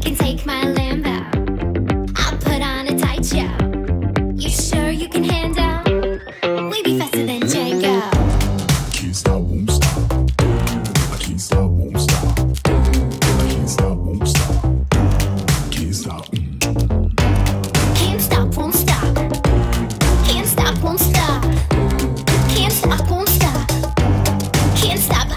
can take my Lambo. I'll put on a tight show. You sure you can handle? We be faster than Django. Can't stop, won't stop. I can't stop, won't stop. I can't stop, won't stop. Can't stop. Can't stop, won't stop. Can't stop, won't stop. Can't stop, won't stop. Can't stop.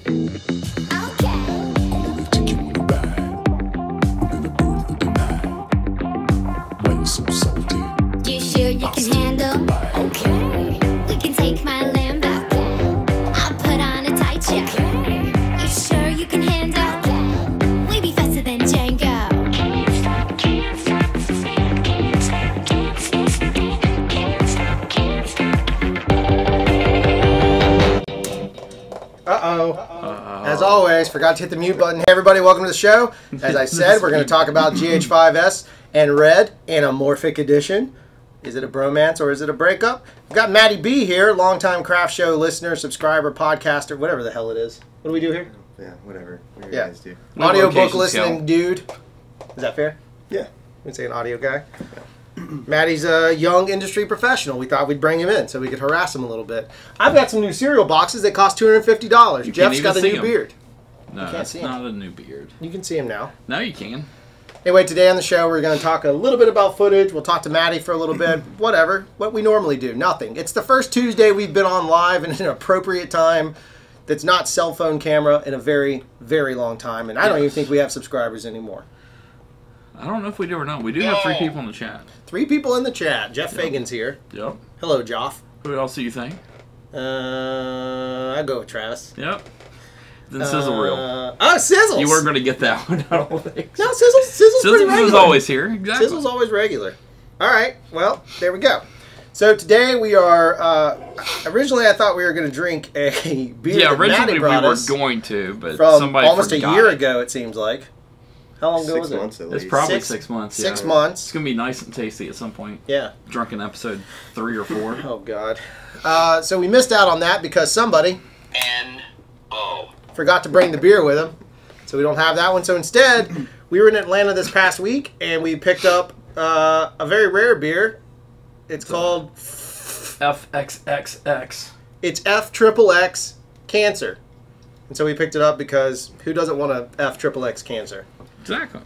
Okay. Gonna take you on a ride. We're gonna burn through the night. Why you so salty? You sure you can handle? Okay. We can take my Lambo. I'll put on a tight show. You sure you can handle? We be faster than Django. Can't stop, can't stop, can't stop, can't stop, can't stop, can't stop. Uh-oh. As always, forgot to hit the mute button. Hey everybody, welcome to the show. As I said, we're going to talk about GH5s and Red Anamorphic Edition. Is it a bromance or is it a breakup? We've got Matty B here, longtime craft show listener, subscriber, podcaster, whatever the hell it is. What do we do here? Yeah, whatever. What do Yeah. you guys do? An audiobook location listening scale. dude. Is that fair? Yeah. We'd say an audio guy. Matty's a young industry professional. We thought we'd bring him in so we could harass him a little bit. I've got some new cereal boxes. They cost $250. You Jeff's can't got a even new see 'em. beard. No, can't that's see him. not a new beard. You can see him now. No, you can. Anyway, today on the show, we're going to talk a little bit about footage. We'll talk to Maddie for a little bit. Whatever. What we normally do. Nothing. It's the first Tuesday we've been on live in an appropriate time that's not cell phone camera in a very, very long time. And I don't even think we have subscribers anymore. I don't know if we do or not. We do have 3 people in the chat. 3 people in the chat. Jeff Fagan's here. Yep. Hello, Joff. Who else do you think? I go with Travis. Yep. Then Sizzle Reel. Oh, Sizzles! You weren't going to get that one, I don't think. No, Sizzle's pretty Sizzle regular. is always here. Exactly. Sizzle's always regular. All right. Well, there we go. So today we are. Originally, I thought we were going to drink a beer Yeah, that Maddie originally we brought were us going to, but from somebody almost a forgot year it. ago. It seems like. How long ago 6 was it? months at It's least. probably 6 6 months. 6 yeah. months. It's going to be nice and tasty at some point. Yeah. Drunken episode 3 or 4. Oh God. So we missed out on that because somebody forgot to bring the beer with them. So we don't have that one. So instead, we were in Atlanta this past week and we picked up a very rare beer. It's called FXXX. It's FXXX Cancer. And so we picked it up because who doesn't want a FXXX Cancer? Exactly.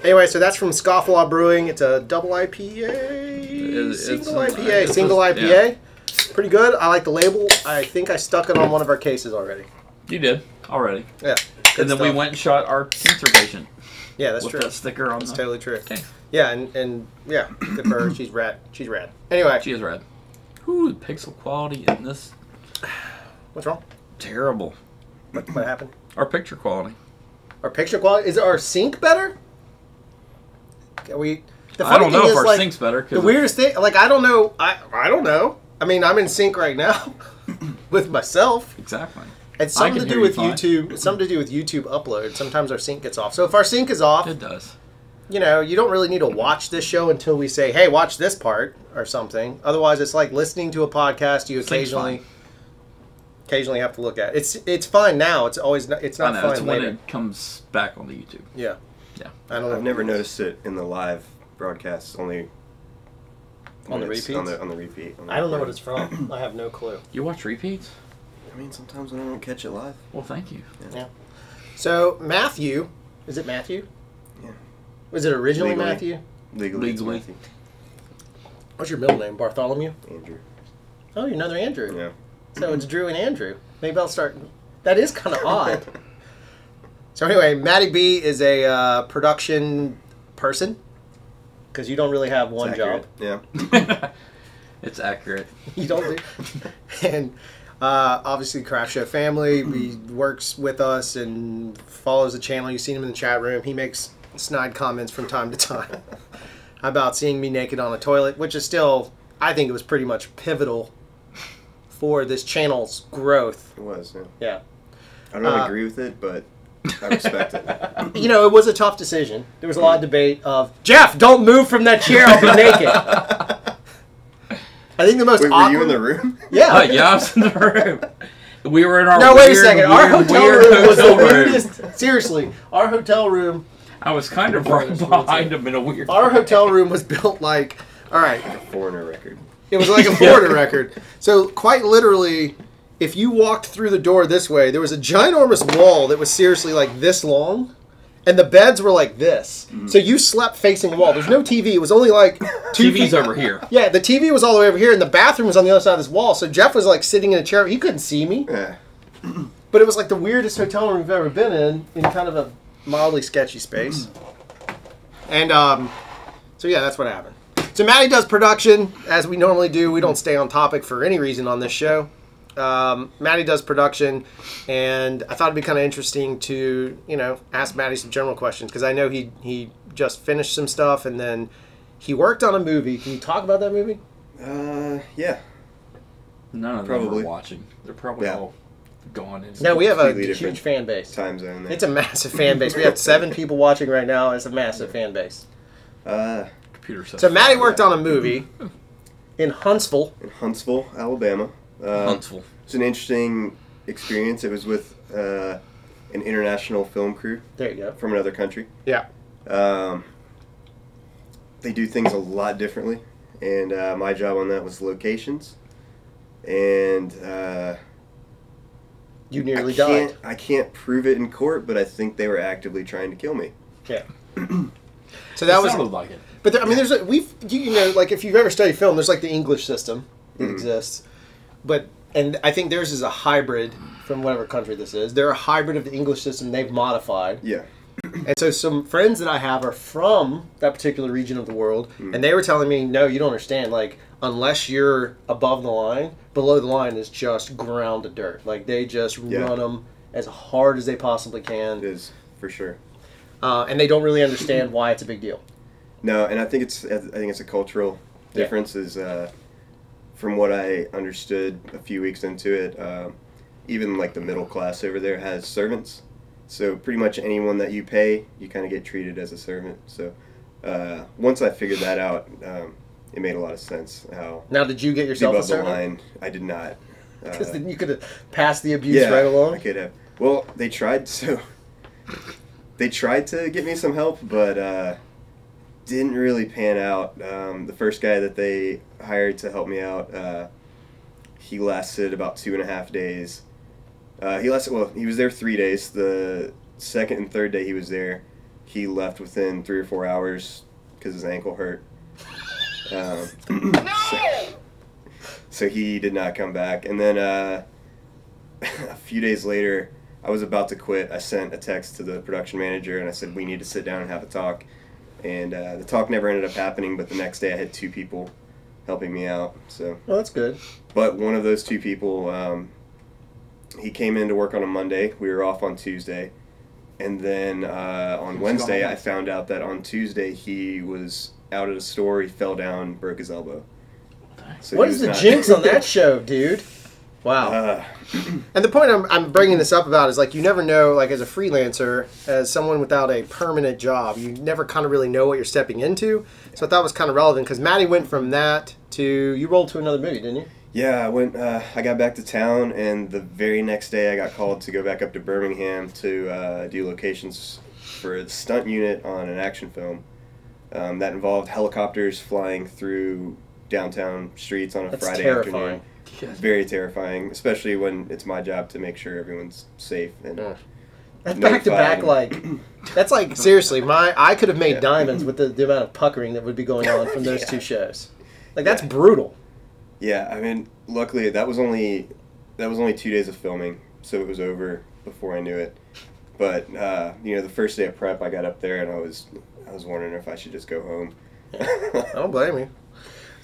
Anyway, so that's from Scofflaw Brewing. It's a double IPA, single IPA. Pretty good. I like the label. I think I stuck it on one of our cases already. You did already. Yeah. And then we went and shot our cancer patient Yeah, that's with true. that sticker on That's the totally true. Okay. Yeah, and yeah, good for her. She's rad. She's rad. Anyway, She is red. Ooh, the pixel quality in this. what's wrong? Terrible. What happened? Our picture quality. Our picture quality, is our sync better? Are we? The I funny don't know thing if is, our like, sync's better. The weirdest thing, like I don't know. I don't know. I mean, I'm in sync right now with myself. Exactly. It's I something can to do hear you with fine. YouTube. It's something to do with YouTube upload. Sometimes our sync gets off. So if our sync is off, It does. you know, you don't really need to watch this show until we say, "Hey, watch this part" or something. Otherwise, it's like listening to a podcast. You Sync's occasionally have to look at. It's fine now. It's always it's I not know. It's fine when later. it comes back on the YouTube. Yeah. Yeah. I don't know. I've never noticed it in the live broadcasts. Only On the when it's repeats? On the repeat. On the I don't know what recording. it's from. I have no clue. You watch repeats? I mean, sometimes when I don't catch it live. Well, thank you. Yeah. So Matthew, is it Matthew? Yeah. Was it originally Legally. Matthew? Legally. it's Legally. Matthew. What's your middle name? Bartholomew? Andrew. Oh, you're another Andrew. Yeah. So it's Drew and Andrew. Maybe I'll start. That is kind of odd. So anyway, Matty B is a production person because you don't really have one It's job. accurate. Yeah. It's accurate. You don't do. And obviously, Craft Show family. He works with us and follows the channel. You've seen him in the chat room. He makes snide comments from time to time about seeing me naked on a toilet, which is still, I think it was pretty much pivotal for this channel's growth. It was. Yeah. Yeah. I don't agree with it, but I respect it. You know, it was a tough decision. There was a lot of debate of, Jeff, don't move from that chair, I'll be naked. I think the most Wait, were awkward. you in the room? Yeah. Yeah, I was in the room. We were in our No, weird, wait a second. Our weird, hotel weird room was the hotel room. weirdest. Seriously, our hotel room. I was kind of right behind him in a weird Our way. hotel room was built like. All right. Foreigner record. It was like a Florida record. So quite literally, if you walked through the door this way, there was a ginormous wall that was seriously like this long, and the beds were like this. So you slept facing the wall. There's no TV. It was only like 2 TV's feet. over here. Yeah, the TV was all the way over here, and the bathroom was on the other side of this wall. So Jeff was like sitting in a chair. He couldn't see me, Yeah. but it was like the weirdest hotel room we've ever been in kind of a mildly sketchy space. And so yeah, that's what happened. So Maddie does production, as we normally do. We don't stay on topic for any reason on this show. Maddie does production, and I thought it'd be kind of interesting to, ask Maddie some general questions, because I know he just finished some stuff, and then he worked on a movie. Can you talk about that movie? Yeah. None of them Probably. are watching. They're probably Yeah. all gone in. No, we have a Completely different huge fan base. Time zone there. It's a massive fan base. We have 7 people watching right now. It's a massive fan base. Computer stuff. So Maddie worked on a movie in Huntsville. in Huntsville, Alabama. Huntsville. It's an interesting experience. It was with an international film crew There you go. from another country. Yeah. They do things a lot differently, and my job on that was locations. And You nearly died. I can't prove it in court, but I think they were actively trying to kill me. Yeah. So that It was. sounded like it. But there, I mean, there's like if you've ever studied film, there's like the English system that exists, and I think theirs is a hybrid from whatever country this is. They're a hybrid of the English system they've modified. Yeah. And so some friends that I have are from that particular region of the world, and they were telling me, no, you don't understand. Like, unless you're above the line, below the line is just ground to dirt. Like, they just run them as hard as they possibly It can, is, for sure. and they don't really understand why it's a big deal. No, and I think it's a cultural difference. Is from what I understood a few weeks into it, even like the middle class over there has servants. So pretty much anyone that you pay, you kind of get treated as a servant. So once I figured that out, it made a lot of sense. How Now, did you get yourself a above the servant? line, I did not. Because then you could have passed the abuse right I along. could have. Well, they tried to get me some help, but didn't really pan out. The first guy that they hired to help me out, he lasted about 2.5 days. He was there 3 days. The second and third day he was there, he left within 3 or 4 hours because his ankle hurt. So he did not come back. And then a few days later, I was about to quit. I sent a text to the production manager and I said, we need to sit down and have a talk. And the talk never ended up happening, but the next day I had 2 people helping me out. So, Well, that's good. but one of those 2 people, he came in to work on a Monday. We were off on Tuesday. And then on Wednesday, I found out that on Tuesday he was out at a store. He fell down, broke his elbow. So What he is was the not- jinx on that show, dude? Wow. And the point I'm bringing this up about is, like, you never know, like, as a freelancer, as someone without a permanent job, you never kind of really know what you're stepping into. So I thought it was kind of relevant because Maddie went from that to, you rolled to another movie, didn't you? Yeah, I got back to town, and the very next day I got called to go back up to Birmingham to do locations for a stunt unit on an action film that involved helicopters flying through downtown streets on a That's Friday terrifying. afternoon. Very terrifying, especially when it's my job to make sure everyone's safe. And That's back to back, like, that's like, seriously, I could have made Yeah. diamonds with the amount of puckering that would be going on from those 2 shows. Like, that's brutal. Yeah, I mean, luckily that was only 2 days of filming, so it was over before I knew it. But the first day of prep, I got up there and I was wondering if I should just go home. I don't blame you.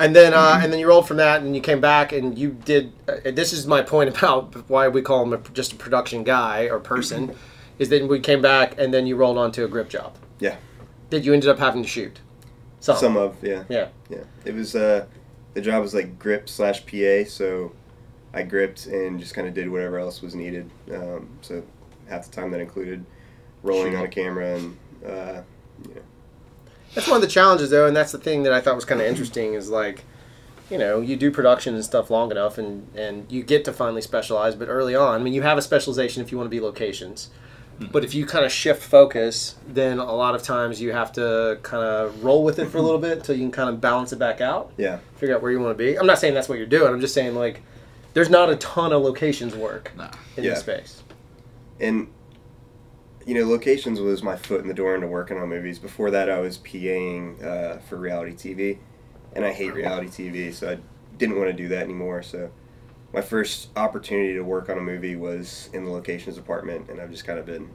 And then you rolled from that, and you came back, and you did. This is my point about why we call him just a production guy or person, is that we came back, and then you rolled onto a grip job. Yeah. That you ended up having to shoot. Some of, yeah. Yeah. Yeah. It was the job was like grip/PA, so I gripped and just kind of did whatever else was needed. So half the time that included rolling on a camera and That's one of the challenges, though, and that's the thing that I thought was kind of interesting is, like, you know, you do production and stuff long enough, and you get to finally specialize. But early on, I mean, you have a specialization if you want to be locations. But if you kind of shift focus, then a lot of times you have to kind of roll with it for a little bit until you can kind of balance it back out. Yeah. Figure out where you want to be. I'm not saying that's what you're doing. I'm just saying, like, there's not a ton of locations work in this space. And, you know, locations was my foot in the door into working on movies. Before that, I was PAing for reality TV. And I hate reality TV, so I didn't want to do that anymore. So my first opportunity to work on a movie was in the locations department, and I've just kind of been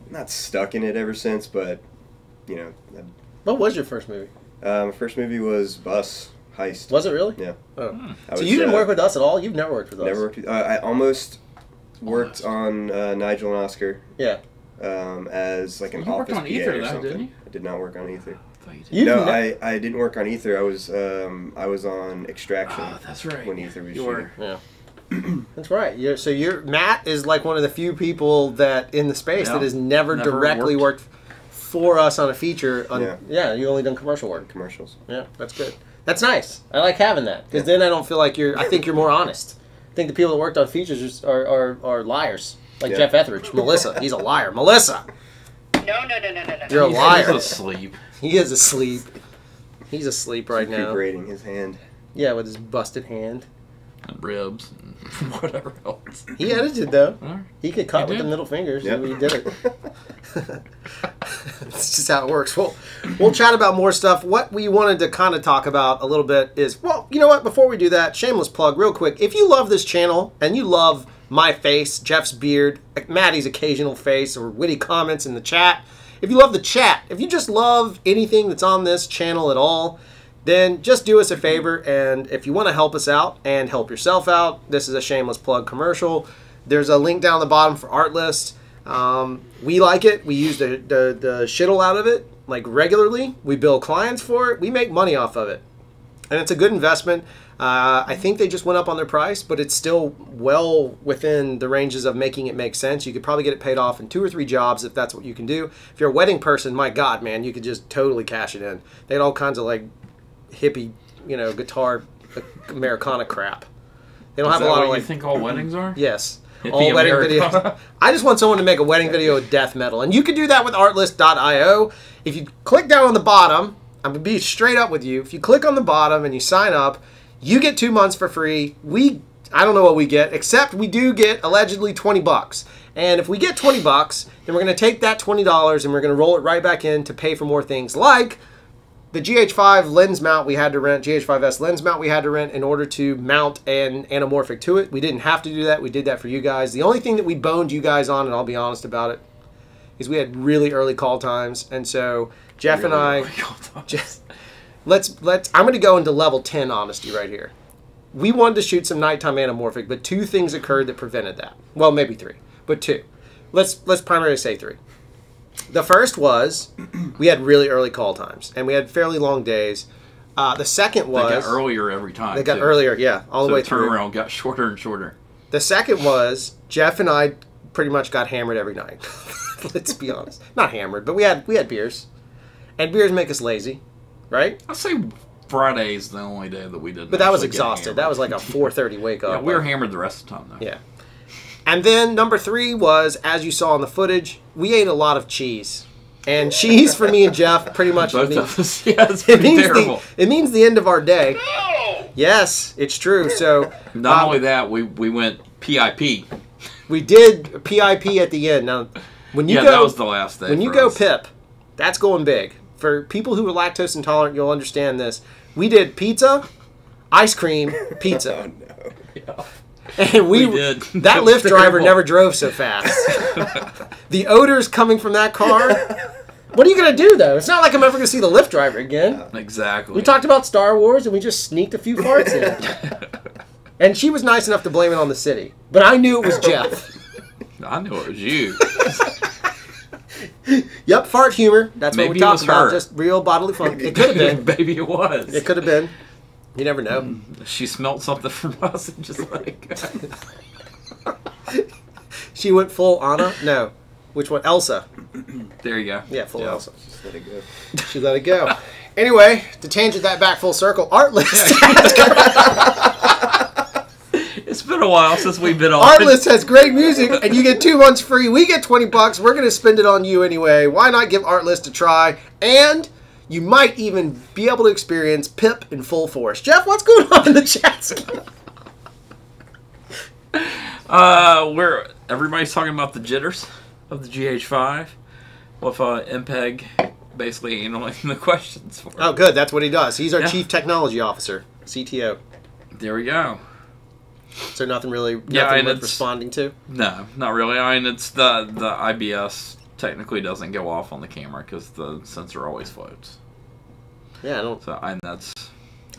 not stuck in it ever since, but, you know. What was your first movie? My first movie was Bus Heist. Was it really? Yeah. Oh. So you didn't work with us at all? You've never worked with us? Never worked with I almost worked on Nigel and Oscar. Yeah. As like an You office worked on PA Ether, or though, something. didn't you? I did not work on Ether. No, I didn't work on Ether. I was on Extraction. Oh, that's right. When Ether was You were. shooting. Yeah. That's right. So Matt is like one of the few people that in the space that has never directly worked for us on a feature. Yeah, you only done commercial work. Commercials. Yeah, that's good. That's nice. I like having that because then I don't feel like I think you're more honest. I think the people that worked on features are liars. Like Jeff Etheridge, Melissa. He's a liar. Melissa. No. You're a liar. He's asleep. He is asleep. He's asleep right now. Recuperating his hand. Yeah, with his busted hand. And ribs and whatever else. He edited though. Alright. He could cut He with the did? middle fingers. Yep. He did it. That's just how it works. We'll chat about more stuff. What we wanted to kind of talk about a little bit is, well, you know what? Before we do that, shameless plug real quick. If you love this channel and you love my face, Jeff's beard, Maddie's occasional face, or witty comments in the chat, if you love the chat, if you just love anything that's on this channel at all, then just do us a favor, and if you want to help us out and help yourself out, this is a shameless plug commercial. There's a link down the bottom for Artlist. We like it. We use the shittle out of it, like regularly. We bill clients for it. We make money off of it. And it's a good investment. I think they just went up on their price, but it's still well within the ranges of making it make sense. You could probably get it paid off in 2 or 3 jobs if that's what you can do. If you're a wedding person, my God, man, you could just totally cash it in. They had all kinds of like hippie, you know, guitar Americana crap. They don't have a lot of like. You think all weddings are? Yes. Hippie All wedding Americana. videos. I just want someone to make a wedding video with death metal. And you can do that with artlist.io. If you click down on the bottom, I'm going to be straight up with you. If you click on the bottom and you sign up, you get 2 months for free. I don't know what we get, except we do get allegedly $20. And if we get $20, then we're going to take that $20 and we're going to roll it right back in to pay for more things like the GH5 lens mount we had to rent, GH5s lens mount we had to rent in order to mount an anamorphic to it. We didn't have to do that. We did that for you guys. The only thing that we boned you guys on, and I'll be honest about it, is we had really early call times. And so Jeff and I, I'm going to go into level 10 honesty right here. We wanted to shoot some nighttime anamorphic, but 2 things occurred that prevented that. Well, maybe 3, but 2. Let's primarily say 3. The first was we had really early call times, and we had fairly long days. The second was... They got earlier every time, They got earlier, yeah, all the way through. So the turnaround got shorter and shorter. The second was Jeff and I pretty much got hammered every night. Let's be honest. Not hammered, but we had beers. And beers make us lazy, right? I'd say Friday's the only day that we didn't. But that was actually get exhausted. hammered. That was like a 4:30 wake up. Yeah, we were hammered the rest of the time, though. Yeah. And then number 3 was, as you saw in the footage, we ate a lot of cheese. And cheese for me and Jeff pretty much Both means, of us. Yeah, it's pretty terrible. it means the end of our day. No! Yes, it's true. So Not only that, we went PIP. we did PIP at the end. Now, when you go, that was the last day. when you for go us. PIP, that's going big. For people who are lactose intolerant, you'll understand this. We did pizza, ice cream, pizza. Oh, no. Yeah. And we did. That That was Lyft driver terrible. never drove so fast. The odors coming from that car. What are you going to do, though? It's not like I'm ever going to see the Lyft driver again. Exactly. We talked about Star Wars, and we just sneaked a few farts in. And she was nice enough to blame it on the city. But I knew it was Jeff. I knew it was you. Yep, fart humor. That's Maybe what we it talk was about. her. Just real bodily fun. It could have been. Maybe it was. It could have been. You never know. She smelled something from us and just like... She went full Anna? No. Which one? Elsa. There you go. Yeah, full Elsa. Just let it go. She let it go. Anyway, to tangent that back full circle, Artlist. It's been a while since we've been on. Artlist has great music, and you get 2 months free. We get $20. We're going to spend it on you anyway. Why not give Artlist a try? And you might even be able to experience Pip in full force. Jeff, what's going on in the chat? Where everybody's talking about the jitters of the GH5 with MPEG basically handling the questions for it. Oh, good. That's what he does. He's our Chief Technology Officer, CTO. There we go. So nothing worth responding to? No, not really. I mean, it's the IBS technically doesn't go off on the camera because the sensor always floats. Yeah, I don't. So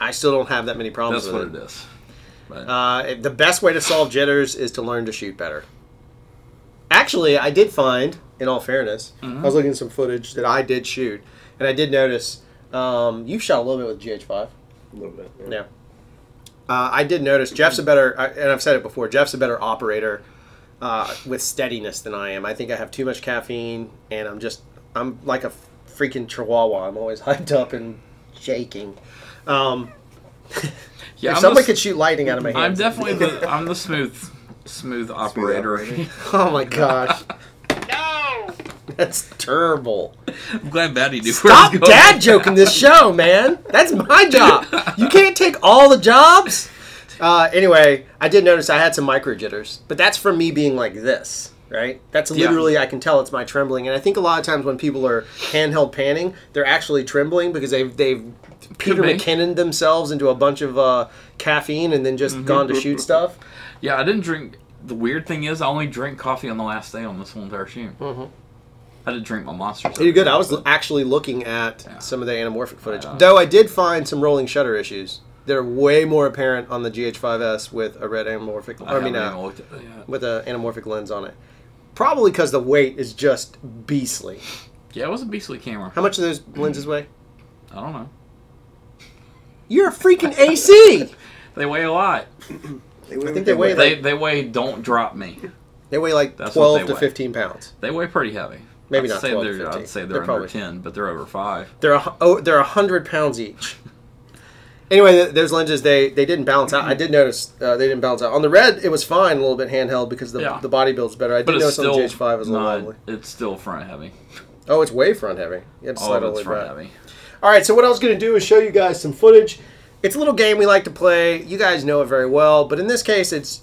I still don't have that many problems that's with what it is. But, the best way to solve jitters is to learn to shoot better. Actually, I did find, in all fairness, I was looking at some footage that I did shoot, and I did notice you've shot a little bit with GH5. A little bit. Yeah. I did notice Jeff's a better, and I've said it before, Jeff's a better operator with steadiness than I am. I think I have too much caffeine, and I'm like a freaking chihuahua. I'm always hyped up and shaking. yeah, if someone could shoot lightning out of my hands. I'm definitely the smooth operator. Oh my gosh. No! That's terrible. I'm glad Maddie knew. Stop dad joking this show, man. That's my job. You can't take all the jobs. Anyway, I did notice I had some micro jitters, but that's from me being like this, right? That's literally, I can tell it's my trembling. And I think a lot of times when people are handheld panning, they're actually trembling because they've Peter McKinnon themselves into a bunch of caffeine and then just gone to shoot stuff. Yeah, I didn't drink. The weird thing is, I only drank coffee on the last day on this whole entire shoot. I didn't drink my monsters. You're good. I was actually looking at some of the anamorphic footage. Though I did find some rolling shutter issues. They're way more apparent on the GH5s with a red anamorphic, with an anamorphic lens on it. Probably because the weight is just beastly. Yeah, it was a beastly camera. How much do those lenses weigh? I don't know. You're a freaking AC! They weigh a lot. I think they weigh like... They weigh, don't drop me. They weigh like 12 to 15 pounds. They weigh pretty heavy. Maybe not 12 to 15. I'd say they're under 10, but they're over 5. They're 100 pounds each. Anyway, those lenses, they didn't balance out. I did notice they didn't balance out. On the red, it was fine, a little bit handheld because the body build's better. I did notice on the GH5 it was a little ugly. It's still front heavy. Oh, it's way front heavy. You have to slide all the way front back. heavy. All right, so what I was going to do is show you guys some footage. It's a little game we like to play. You guys know it very well, but in this case, it's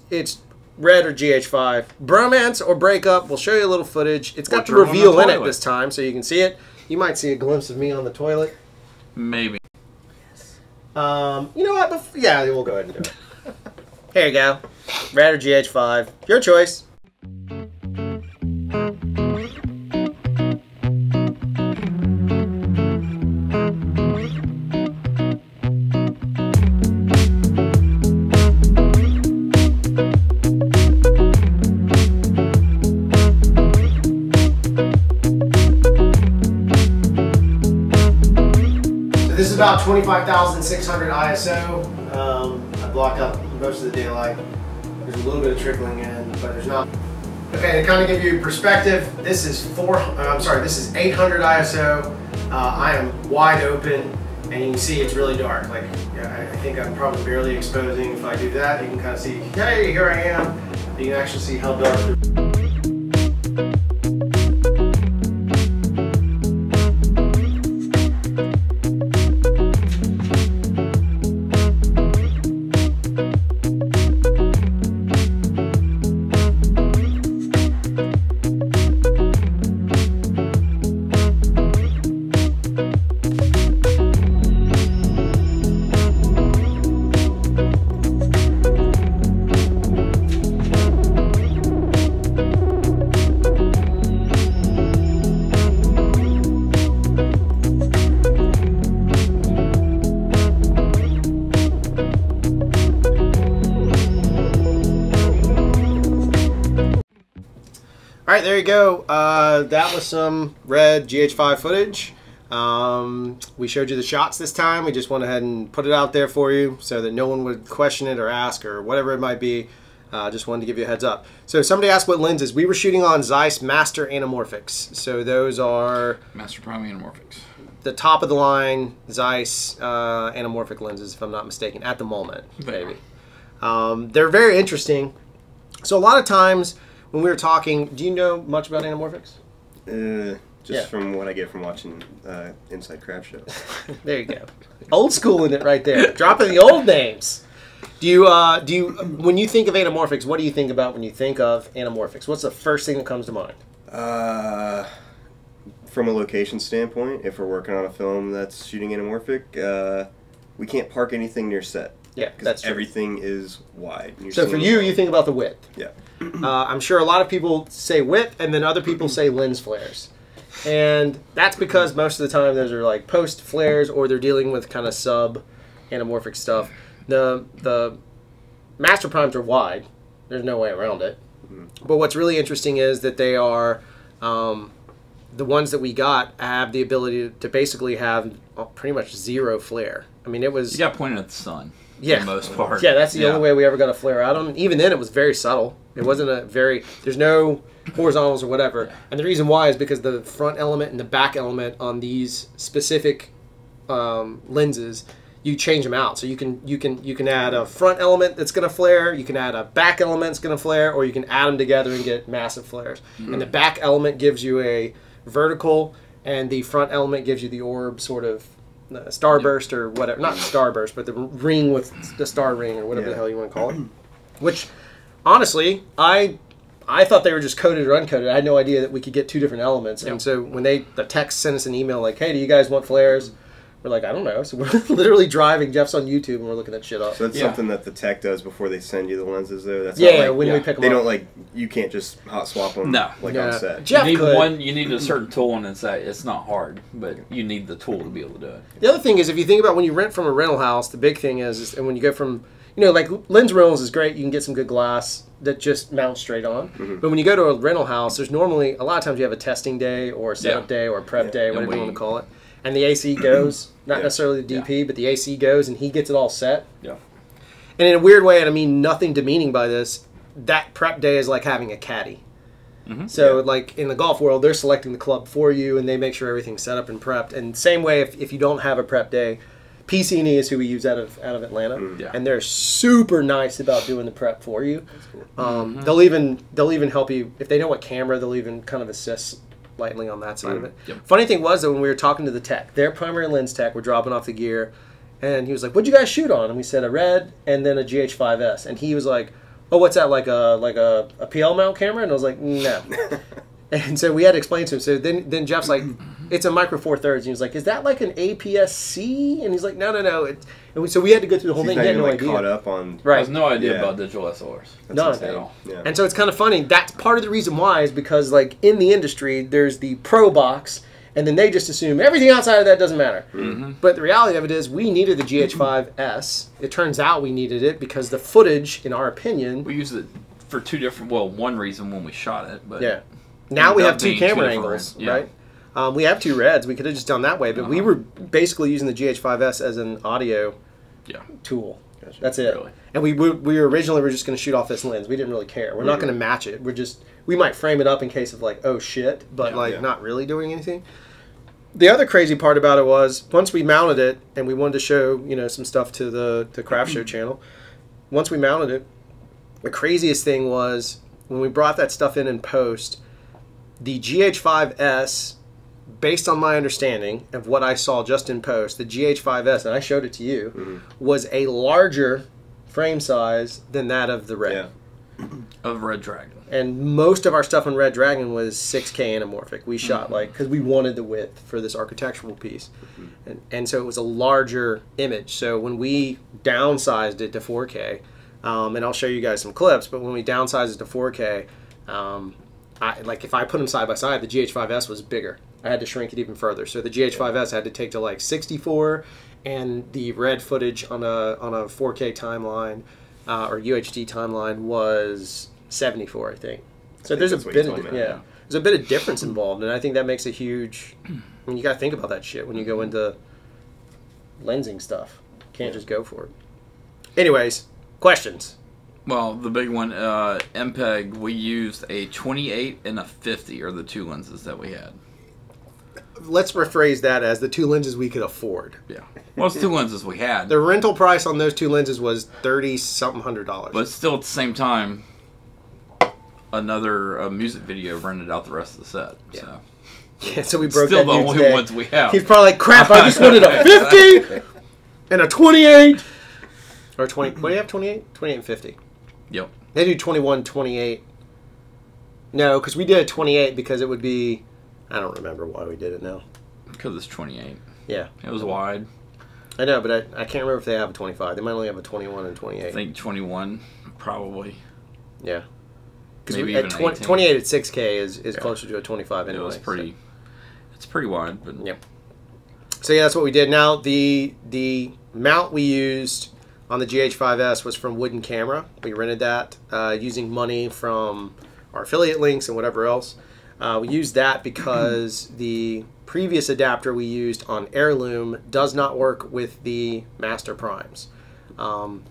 red or GH5. Bromance or breakup. We'll show you a little footage. It's got the reveal in it this time, so you can see it. You might see a glimpse of me on the toilet. Maybe. You know what? Yeah, we'll go ahead and do it. Here you go. Red or GH5. Your choice. This is about 25,600 ISO. I block out most of the daylight. There's a little bit of trickling in, but there's not. Okay, to kind of give you perspective, this is 800 ISO. I am wide open, and you can see it's really dark. Like, I think I'm probably barely exposing. If I do that, you can kind of see, hey, here I am. You can actually see how dark. Alright, there you go. That was some red GH5 footage. We showed you the shots this time. We just went ahead and put it out there for you so that no one would question it or ask or whatever it might be. Just wanted to give you a heads up. So somebody asked what lenses. We were shooting on Zeiss Master Anamorphics. So those are... Master Prime Anamorphics. the top of the line Zeiss anamorphic lenses, if I'm not mistaken, at the moment, maybe. They're very interesting. So a lot of times when we were talking, do you know much about anamorphics? Just from what I get from watching Inside Craft Show. There you go. Old school in it right there. Dropping the old names. Do you when you think of anamorphics, what do you think about when you think of anamorphics? What's the first thing that comes to mind? From a location standpoint, if we're working on a film that's shooting anamorphic, we can't park anything near set. Yeah, that's true. Everything is wide. So for you think about the width. Yeah. I'm sure a lot of people say width, and then other people say lens flares. And that's because most of the time those are like post flares, or they're dealing with kind of sub anamorphic stuff. The master primes are wide. There's no way around it. But what's really interesting is that they are the ones that we got have the ability to basically have pretty much zero flare. I mean, it was... You got pointed at the sun. Yeah. For the most part. Yeah, that's the only way we ever got a flare out on. Even then, it was very subtle. It wasn't a very... There's no horizontals or whatever. Yeah. And the reason why is because the front element and the back element on these specific lenses, you change them out. So you can add a front element that's going to flare, you can add a back element that's going to flare, or you can add them together and get massive flares. And the back element gives you a vertical, and the front element gives you the orb sort of starburst or whatever. Not starburst, but the ring with the star ring or whatever the hell you want to call it. Which, honestly, I thought they were just coded or uncoated. I had no idea that we could get two different elements. And so when the text sent us an email like, hey, do you guys want flares? We're like, I don't know. So we're literally driving. Jeff's on YouTube, and we're looking that shit up. So that's something that the tech does before they send you the lenses, though? That's when we pick them up. They don't, like, you can't just hot swap them on set. Jeff you need a certain tool, and it's not hard, but you need the tool to be able to do it. The other thing is, if you think about when you rent from a rental house, the big thing is and when you go from, like lens rentals is great. You can get some good glass that just mounts straight on. But when you go to a rental house, there's normally, a lot of times you have a testing day or a setup day or a prep day, whatever you want to call it. And the AC goes, not necessarily the DP, but the AC goes, and he gets it all set. Yeah. And in a weird way, and I mean nothing demeaning by this, that prep day is like having a caddy. So like in the golf world, they're selecting the club for you, and they make sure everything's set up and prepped. And same way, if you don't have a prep day, PC&E is who we use out of Atlanta, and they're super nice about doing the prep for you. They'll even help you if they know what camera. They'll even kind of assist lightly on that side of it. Funny thing was that when we were talking to the tech, their primary lens tech, we're dropping off the gear, and he was like, "What'd you guys shoot on?" And we said a red and then a GH5s, and he was like, "Oh, what's that? Like a PL mount camera?" And I was like, "No." And so we had to explain to him. So then Jeff's like, "It's a micro four thirds." And he was like, "Is that like an APS-C?" And he's like, "No. So we had to go through the whole thing. He's he had not no even idea. Caught up on. I have no idea about digital SLRs. None at all. Yeah. And so it's kind of funny. That's part of the reason why is because like in the industry, there's the pro box, and then they just assume everything outside of that doesn't matter. But the reality of it is we needed the GH5s. It turns out we needed it because the footage, in our opinion... We used it for two different... Well, one reason when we shot it, but... Yeah. Now we have two camera angles, right? We have two reds. We could have just done that way, but we were basically using the GH5s as an audio tool. Gotcha. That's it. Really? And we originally were just going to shoot off this lens. We didn't really care. We're not going to match it. We might frame it up in case of like, oh shit, but not really doing anything. The other crazy part about it was once we mounted it and we wanted to show some stuff to the Craft Show channel. Once we mounted it, the craziest thing was when we brought that stuff in post. The GH5s, based on my understanding of what I saw just in post, the GH5s, and I showed it to you, was a larger frame size than that of the Red. Of Red Dragon. And most of our stuff on Red Dragon was 6K anamorphic. We shot because we wanted the width for this architectural piece. And so it was a larger image. So when we downsized it to 4K, and I'll show you guys some clips, but when we downsized it to 4K, if I put them side by side, the GH5s was bigger. I had to shrink it even further. So the GH5s had to take to like 64, and the red footage on a 4K timeline or UHD timeline was 74, I think. So there's a bit of there's a bit of difference involved, and I think that makes a huge. I mean, you got to think about that shit when you go into lensing stuff. Can't just go for it. Anyways, questions. Well, the big one, MPEG, we used a 28 and a 50 are the two lenses that we had. let's rephrase that as the 2 lenses we could afford. Yeah. Well, it's 2 lenses we had. The rental price on those 2 lenses was $30-something hundred. But still, at the same time, another music video rented out the rest of the set. Yeah. So. Yeah, so we broke Still that the dude's only day. ones we have. He's probably like, crap, I just wanted a 50 and a 28. Or 20. What do you have, 28? 28 and 50. Yep. They do 21, 28. No, because we did a 28 because it would be... I don't remember why we did it now. Because it's 28. Yeah. It was wide. I know, but I can't remember if they have a 25. They might only have a 21 and 28. I think 21, probably. Yeah. Maybe at even 18. 28 at 6K is closer to a 25 anyway. It was pretty... It's pretty wide, but... Yep. So yeah, that's what we did. Now, the mount we used on the GH5s was from Wooden Camera. We rented that using money from our affiliate links and whatever else. We used that because the previous adapter we used on Heirloom does not work with the Master Primes.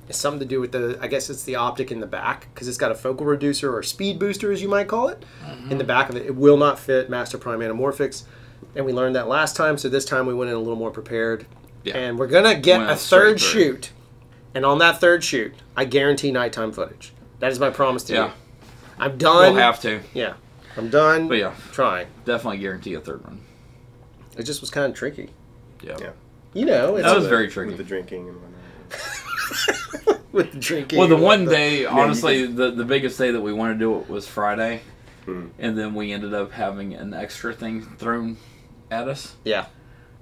It's something to do with the, I guess it's the optic in the back, because it's got a focal reducer or speed booster, as you might call it, in the back of it. It will not fit Master Prime Anamorphics, and we learned that last time, so this time we went in a little more prepared. Yeah. And we're going to get Went a straight third through. shoot, and on that third shoot, I guarantee nighttime footage. That is my promise to you. I'm done. We'll have to. Yeah. I'm done But yeah. trying. Definitely guarantee a third one. It just was kind of tricky. Yeah. Yeah. You know, it's That was very tricky. With the drinking and whatnot. with the drinking. Well, the and one the- day, honestly, the biggest day that we wanted to do it was Friday. Hmm. And then we ended up having an extra thing thrown at us. Yeah.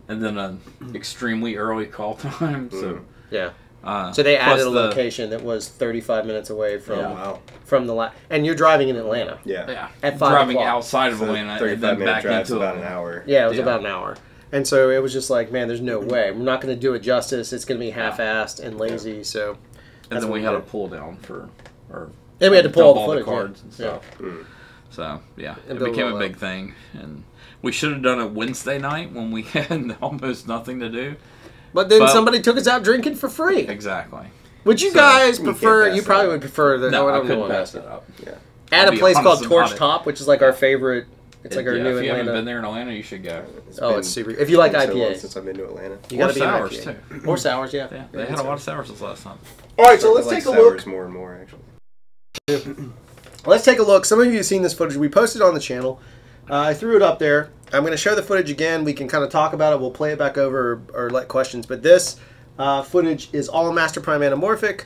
And then an extremely early call time. So, Yeah. uh, So they added plus a location that was 35 minutes away from Yeah. Wow. from the and you're driving in Atlanta. Yeah. Yeah. At 5 driving o'clock. outside of So Atlanta and 35 then minute back drive's into about an Atlanta. hour. Yeah, it was Yeah. about an hour. And so it was just like, man, there's no way. We're not going to do it justice. It's going to be half-assed and lazy. So And that's then what we had a did. pull down for, or And we had to pull dump all the footage, cards yeah. and stuff. Mm. So yeah, And it build became it all a big up. thing, and we should have done it Wednesday night when we had almost nothing to do. But then But- somebody took us out drinking for free. Exactly. Would you So, guys you can't prefer? pass You that probably up. would prefer the. No, I don't couldn't know pass that. that up. Yeah. At I'll a be place called honest Torch about it. Top, which is like our favorite. It's like our Yeah, new if you haven't been Atlanta. there in Atlanta, you should go. Oh, it's super. If you like It's been so long IPAs, since I've been to Atlanta. you got to Or be an sours, IPA. too. Or sours, yeah. Yeah, they had a lot of sours this last time. All right, so let's I like take a look. sours more and more, actually. Let's take a look. Some of you have seen this footage. We posted it on the channel. I threw it up there. I'm going to show the footage again. We can kind of talk about it. We'll play it back over or let questions. But this footage is all Master Prime Anamorphic.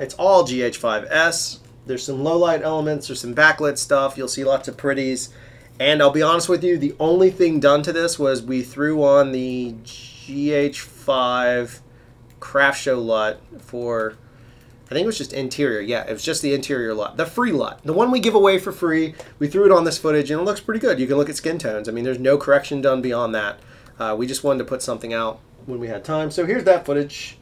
It's all GH5s. There's some low light elements. There's some backlit stuff. You'll see lots of pretties. And I'll be honest with you, the only thing done to this was we threw on the GH5 CRFTSHO LUT for... I think it was just interior. Yeah, it was just the interior LUT. The free LUT. The one we give away for free. We threw it on this footage, and it looks pretty good. You can look at skin tones. I mean, there's no correction done beyond that. We just wanted to put something out when we had time. So here's that footage.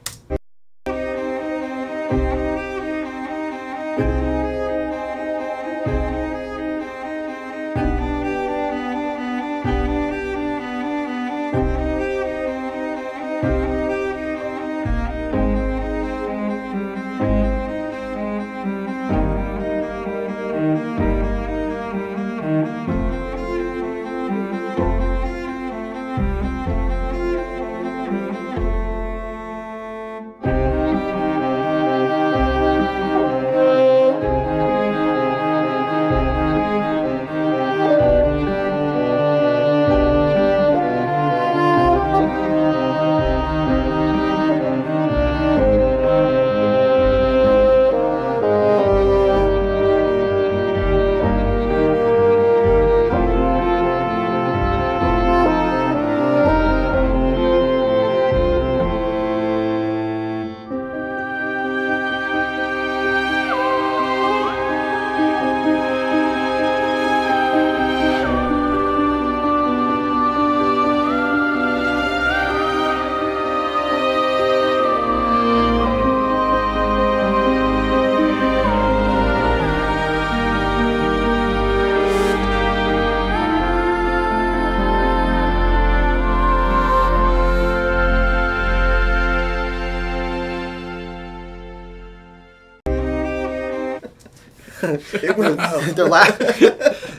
It went well.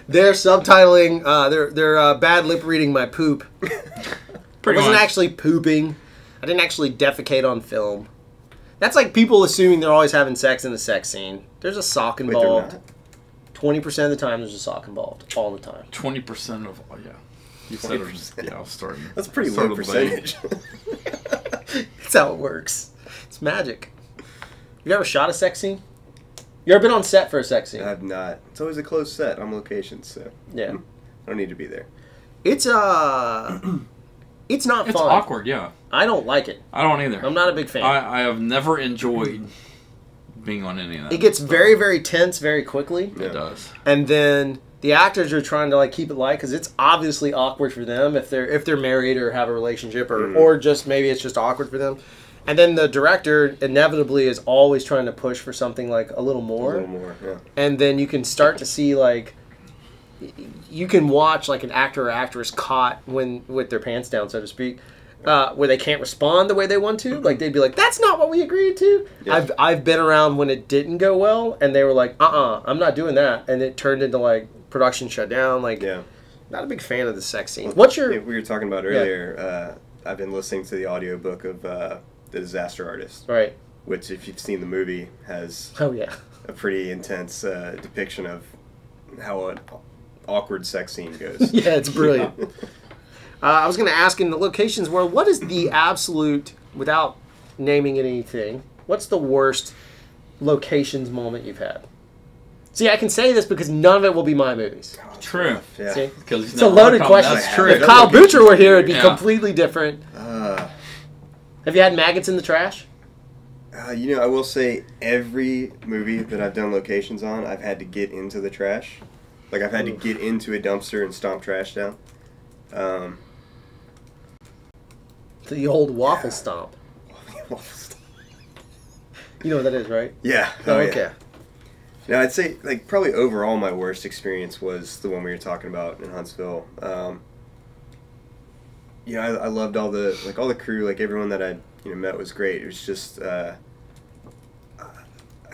They're subtitling. They're bad lip reading my poop. I wasn't actually pooping. I didn't actually defecate on film. That's like people assuming they're always having sex in a sex scene. There's a sock involved. 20% of the time, there's a sock involved. All the time. 20% of yeah. You said it. Yeah, I was starting. That's a pretty low percentage. That's how it works. It's magic. You ever shot a sex scene? You ever been on set for a sex scene? I have not. It's always a closed set on location, so Yeah. I don't need to be there. It's it's not It's fun. awkward, yeah. I don't like it. I don't either. I'm not a big fan. I have never enjoyed being on any of that. It gets very, very tense very quickly. It does. And then the actors are trying to like keep it light because it's obviously awkward for them if they're married or have a relationship or just maybe it's just awkward for them. And then the director inevitably is always trying to push for something like a little more. A little more, yeah. And then you can start to see like you can watch like an actor or actress caught with their pants down, so to speak. Where they can't respond the way they want to, like they'd be like, "That's not what we agreed to." Yeah. I've been around when it didn't go well, and they were like, I'm not doing that," and it turned into like production shut down. Like, Yeah. not a big fan of the sex scene. What's your? We were talking about earlier. I've been listening to the audiobook of The Disaster Artist, Right. which, if you've seen the movie, has Oh yeah. a pretty intense depiction of how an awkward sex scene goes. Yeah, it's brilliant. I was going to ask in the locations world, what is the absolute, without naming anything, what's the worst locations moment you've had? See, I can say this because none of it will be my movies. True. Yeah. See? Because It's a loaded question. That's true. If Kyle Butcher were here, it'd be Yeah. completely different. Have you had maggots in the trash? I will say every movie that I've done locations on, I've had to get into the trash. Like, I've had to get into a dumpster and stomp trash down. The old waffle stomp. You know what that is, right? Yeah. Oh, Yeah. okay. Now, I'd say, like, probably overall my worst experience was the one we were talking about in Huntsville. I loved all the crew, like, everyone that I met was great. It was just, I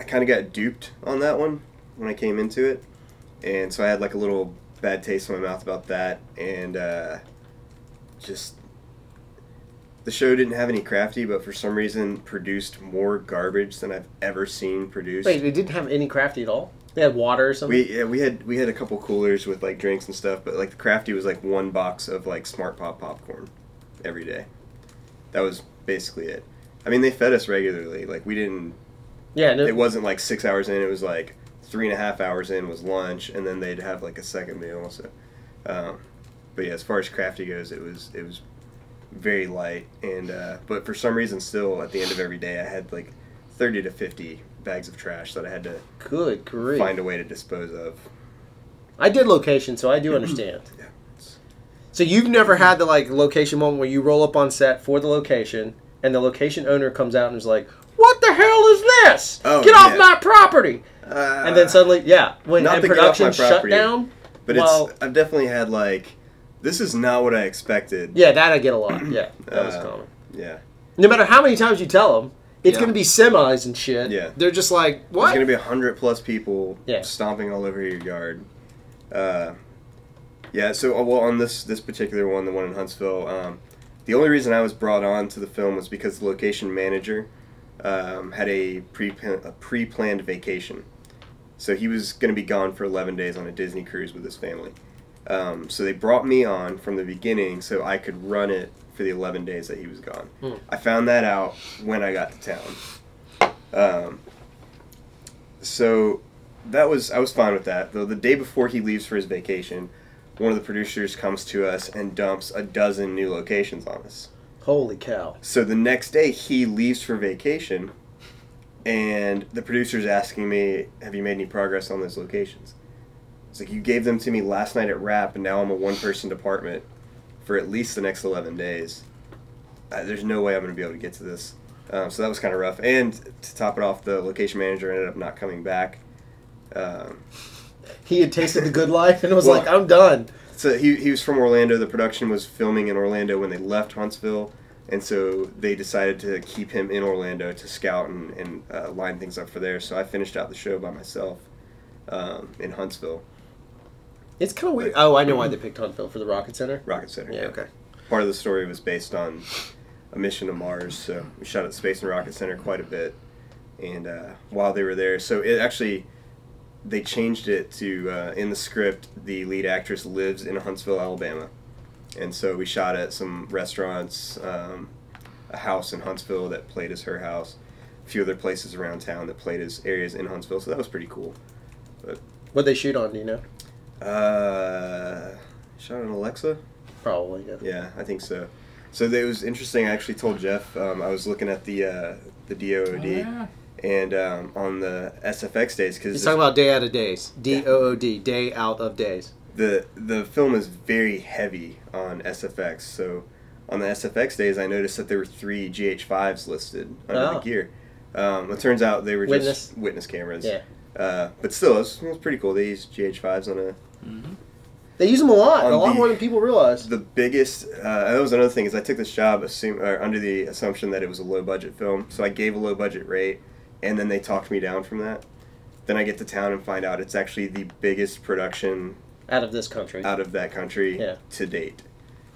kind of got duped on that one when I came into it. And so I had, like, a little bad taste in my mouth about that. And just, the show didn't have any crafty, but for some reason produced more garbage than I've ever seen produced. Wait, they didn't have any crafty at all? They had water or something? We had a couple coolers with like drinks and stuff, but like the crafty was like one box of like Smart Pop popcorn every day. That was basically it. I mean, they fed us regularly. Like, we didn't. Yeah, no. It wasn't like 6 hours in. It was like 3.5 hours in was lunch, and then they'd have like a second meal. So, but yeah, as far as crafty goes, it was very light. And but for some reason, still at the end of every day, I had like 30 to 50 bags of trash that I had to Good grief. find a way to dispose of. I did location, so I do understand. Yeah. So you've never had the like location moment where you roll up on set for the location, and the location owner comes out and is like, "What the hell is this? Oh, Get off yeah. my property!" And then suddenly, when not and to get off production my shut property, down. But I've definitely had like, this is not what I expected. Yeah, that I get a lot. Yeah, that was common. Yeah. No matter how many times you tell them, it's Yeah. going to be semis and shit. Yeah. They're just like, There's what? going to be 100+ people Yeah. stomping all over your yard. Yeah, so well, on this particular one, the one in Huntsville, the only reason I was brought on to the film was because the location manager had a pre-planned vacation. So he was going to be gone for 11 days on a Disney cruise with his family. So they brought me on from the beginning so I could run it for the 11 days that he was gone. I found that out when I got to town. So I was fine with that. Though the day before he leaves for his vacation, one of the producers comes to us and dumps a dozen new locations on us. Holy cow. So the next day he leaves for vacation, and the producer's asking me, "Have you made any progress on those locations?" It's like, "You gave them to me last night at Wrap, and now I'm a one-person department for at least the next 11 days. There's no way I'm going to be able to get to this." So that was kind of rough. And to top it off, the location manager ended up not coming back. He had tasted the good life and was Well, like, I'm done. So he was from Orlando. The production was filming in Orlando when they left Huntsville, and so they decided to keep him in Orlando to scout and line things up for there. So I finished out the show by myself. in Huntsville. It's kind of weird. Oh, I know why they picked Huntsville for the Rocket Center. Rocket Center. Yeah, okay. Part of the story was based on a mission to Mars, so we shot at Space and Rocket Center quite a bit. And while they were there, so it actually, they changed it to, in the script, the lead actress lives in Huntsville, Alabama. And so we shot at some restaurants, a house in Huntsville that played as her house, a few other places around town that played as areas in Huntsville, so that was pretty cool. But What'd they shoot on, do you know? shot on Alexa? Probably, yeah. Yeah, I think so. So it was interesting. I actually told Jeff, I was looking at the DOOD, and on the SFX days, because He's talking about Day Out of Days. DOOD, Day Out of Days. the film is very heavy on SFX. So on the SFX days, I noticed that there were 3 GH5s listed under the gear. It turns out they were just witness cameras. Yeah. But still, it was pretty cool. They used GH5s on a... Mm-hmm. They use them a lot more than people realize. The biggest, that was another thing, is I took this job under the assumption that it was a low-budget film, so I gave a low-budget rate, and then they talked me down from that. Then I get to town and find out it's actually the biggest production... Out of this country. Out of that country to date.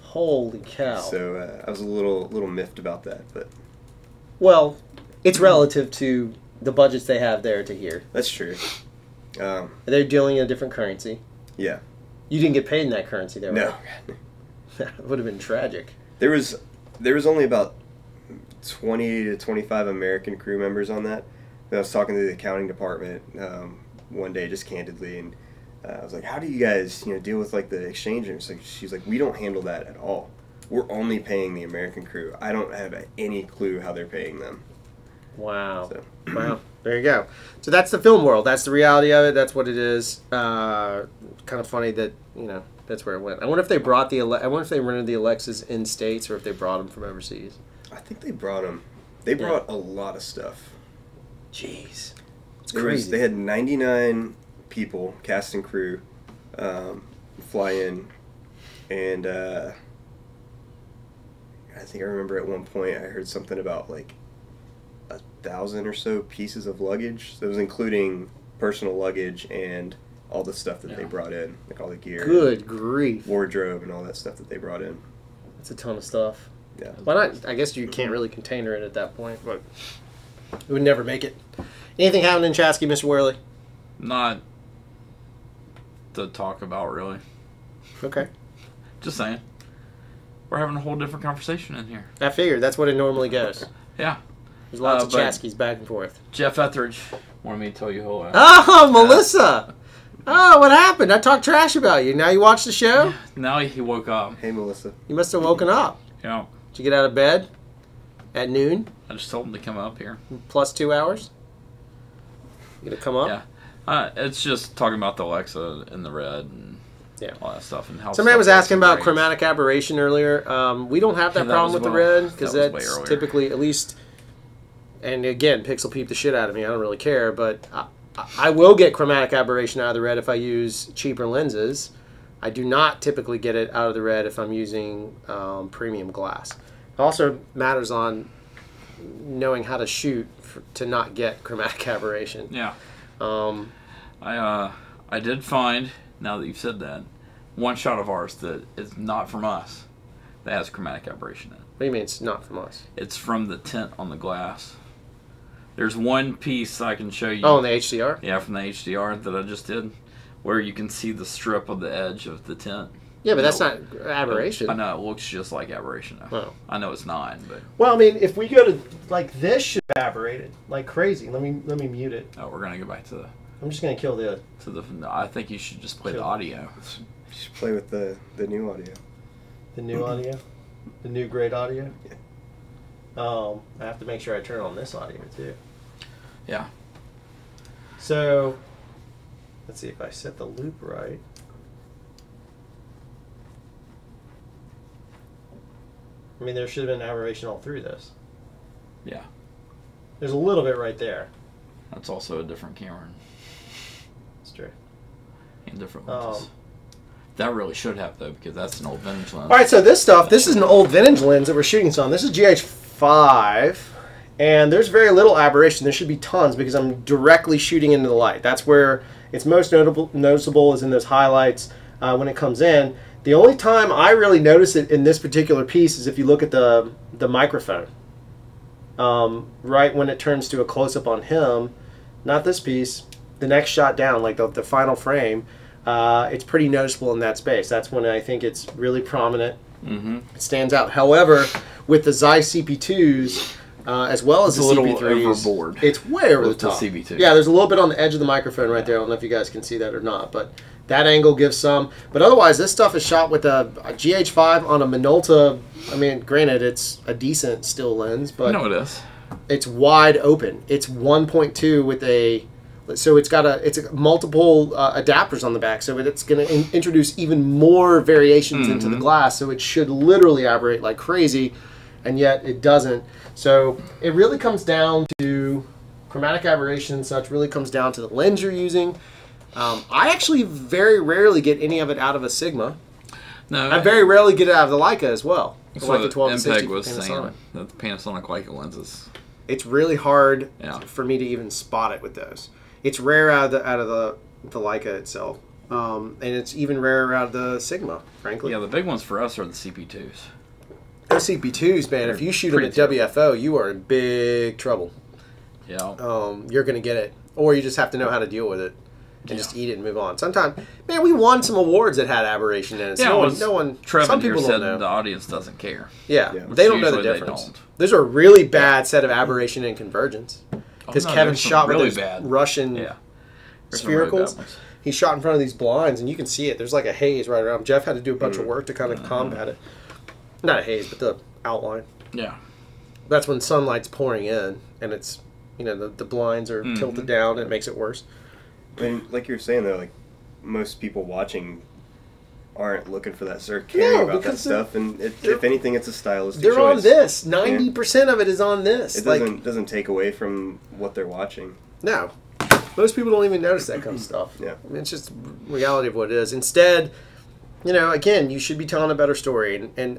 Holy cow. So I was a little miffed about that, but... Well, it's relative to the budgets they have there to here. That's true. They're dealing in a different currency. Yeah. You didn't get paid in that currency there, No. right? That would have been tragic. There was only about 20 to 25 American crew members on that. And I was talking to the accounting department one day, just candidly, and I was like, "How do you guys, deal with like the exchange?" And she's like, "We don't handle that at all. We're only paying the American crew. I don't have any clue how they're paying them." Wow. So. Wow. There you go. So that's the film world. That's the reality of it. That's what it is. Kind of funny that that's where it went. I wonder if they brought I wonder if they rented the Alexas in states or if they brought them from overseas. I think they brought them. They brought a lot of stuff. Jeez, it's crazy. They had 99 people, cast and crew, fly in, and I think I remember at one point I heard something about like 1,000 or so pieces of luggage. That was including personal luggage and all the stuff that they brought in, like all the gear. Good grief. Wardrobe and all that stuff that they brought in. That's a ton of stuff. Yeah. Why not? I guess you can't really container it at that point, but it would never make it. Anything happened in Chaskey, Mr. Worley? Not to talk about, really. Okay. Just saying. We're having a whole different conversation in here. I figured. That's what it normally goes. Yeah. There's lots of Chaskeys back and forth. Jeff Etheridge wanted me to tell you hello. Oh, Melissa! Oh, what happened? I talked trash about you. Now you watch the show? Now he woke up. Hey, Melissa. You must have woken up. Yeah. Did you get out of bed at noon? I just told him to come up here. Plus 2 hours? You gonna come up? Yeah. It's just talking about the Alexa and the red and all that stuff. And how somebody was asking about chromatic aberration earlier. We don't have that problem with the red because that's typically, at least, and again, Pixel peep the shit out of me. I don't really care, but I will get chromatic aberration out of the red if I use cheaper lenses. I do not typically get it out of the red if I'm using premium glass. It also matters on knowing how to shoot to not get chromatic aberration. Yeah. I did find, now that you've said that, one shot of ours that is not from us that has chromatic aberration in it. What do you mean it's not from us? It's from the tint on the glass. There's one piece I can show you. Oh, in the HDR? Yeah, from the HDR that I just did, where you can see the strip of the edge of the tint. Yeah, but that's not aberration. I know, it looks just like aberration. Oh. I know it's not, but... Well, I mean, if we go to, like, this should be aberrated. Like crazy. Let me mute it. Oh, we're going to go back to the... I'm just going to kill the... I think you should just play the audio. You should play with the new audio. The new audio? The new great audio? Yeah. I have to make sure I turn on this audio, too. Yeah. So, let's see if I set the loop right. I mean, there should have been aberration all through this. Yeah. There's a little bit right there. That's also a different camera. It's true. And different lenses. That really should have, though, because that's an old vintage lens. All right, so this is an old vintage lens that we're shooting this on. This is GH5, and there's very little aberration. There should be tons because I'm directly shooting into the light. That's where It's most noticeable is in those highlights when it comes in. The only time I really notice it in this particular piece is if you look at the microphone. Right when it turns to a close-up on him, not this piece, the next shot down, like the final frame, it's pretty noticeable in that space. That's when I think it's really prominent. Mm-hmm. It stands out. However, with the Zeiss CP2s, as well as It's the a little CP3s, overboard it's way over the with the top. CP2. Yeah, there's a little bit on the edge of the microphone right there. I don't know if you guys can see that or not, but that angle gives some. But otherwise, this stuff is shot with a GH5 on a Minolta. I mean, granted, it's a decent still lens, but No, it is. it's wide open. It's 1.2 with a, so it's got multiple adapters on the back, so it's going to introduce even more variations into the glass. So it should literally aberrate like crazy, and yet it doesn't. So it really comes down to chromatic aberration and such. Really comes down to the lens you're using. I actually very rarely get any of it out of a Sigma. No, I very rarely get it out of the Leica as well. The so Leica 12-60 MPEG was Panasonic. saying that the Panasonic Leica lenses. It's really hard Yeah. for me to even spot it with those. It's rare out of the Leica itself, and it's even rarer out of the Sigma, frankly. Yeah, the big ones for us are the CP2s. Those CP2s, man, if you shoot them at pretty WFO, you are in big trouble. Yeah. You're going to get it, or you just have to know how to deal with it and just eat it and move on. Sometimes, man, we won some awards that had aberration in it. So Yeah, no one. Trevin Some here people said don't know. the audience doesn't care. Yeah, Yeah. they don't know the Usually they difference. don't. There's a really bad set of aberration and convergence because Oh, no, Kevin there's some shot with really those bad. Russian Yeah. There's some really bad sphericals. ones. He shot in front of these blinds, and you can see it. There's like a haze right around. Jeff had to do a bunch of work to kind of combat it. Not a haze, but the outline. Yeah. That's when sunlight's pouring in, and it's, the blinds are tilted down, and it makes it worse. I mean, like you were saying though, like most people watching aren't looking for that, start caring No, about that because stuff, and if anything, it's a stylistic They're choice. on this. 90% of it is on this. It Like, doesn't take away from what they're watching. no. Most people don't even notice that kind of stuff. Yeah. I mean, it's just reality of what it is. Instead, again, you should be telling a better story. And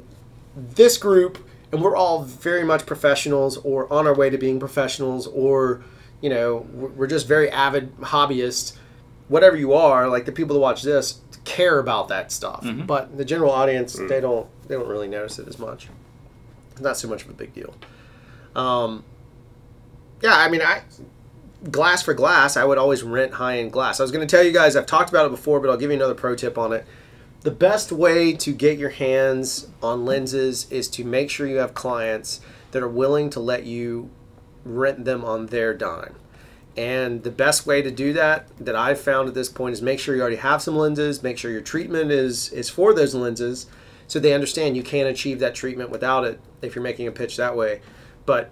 this group, and we're all very much professionals or on our way to being professionals, or, we're just very avid hobbyists. Whatever you are, like the people that watch this care about that stuff. But the general audience, they don't really notice it as much. It's not so much of a big deal. Yeah, I mean, glass for glass, I would always rent high-end glass. I was going to tell you guys, I've talked about it before, but I'll give you another pro tip on it. The best way to get your hands on lenses is to make sure you have clients that are willing to let you rent them on their dime. And the best way to do that I've found at this point is make sure you already have some lenses, make sure your treatment is for those lenses, so they understand you can't achieve that treatment without it if you're making a pitch that way. But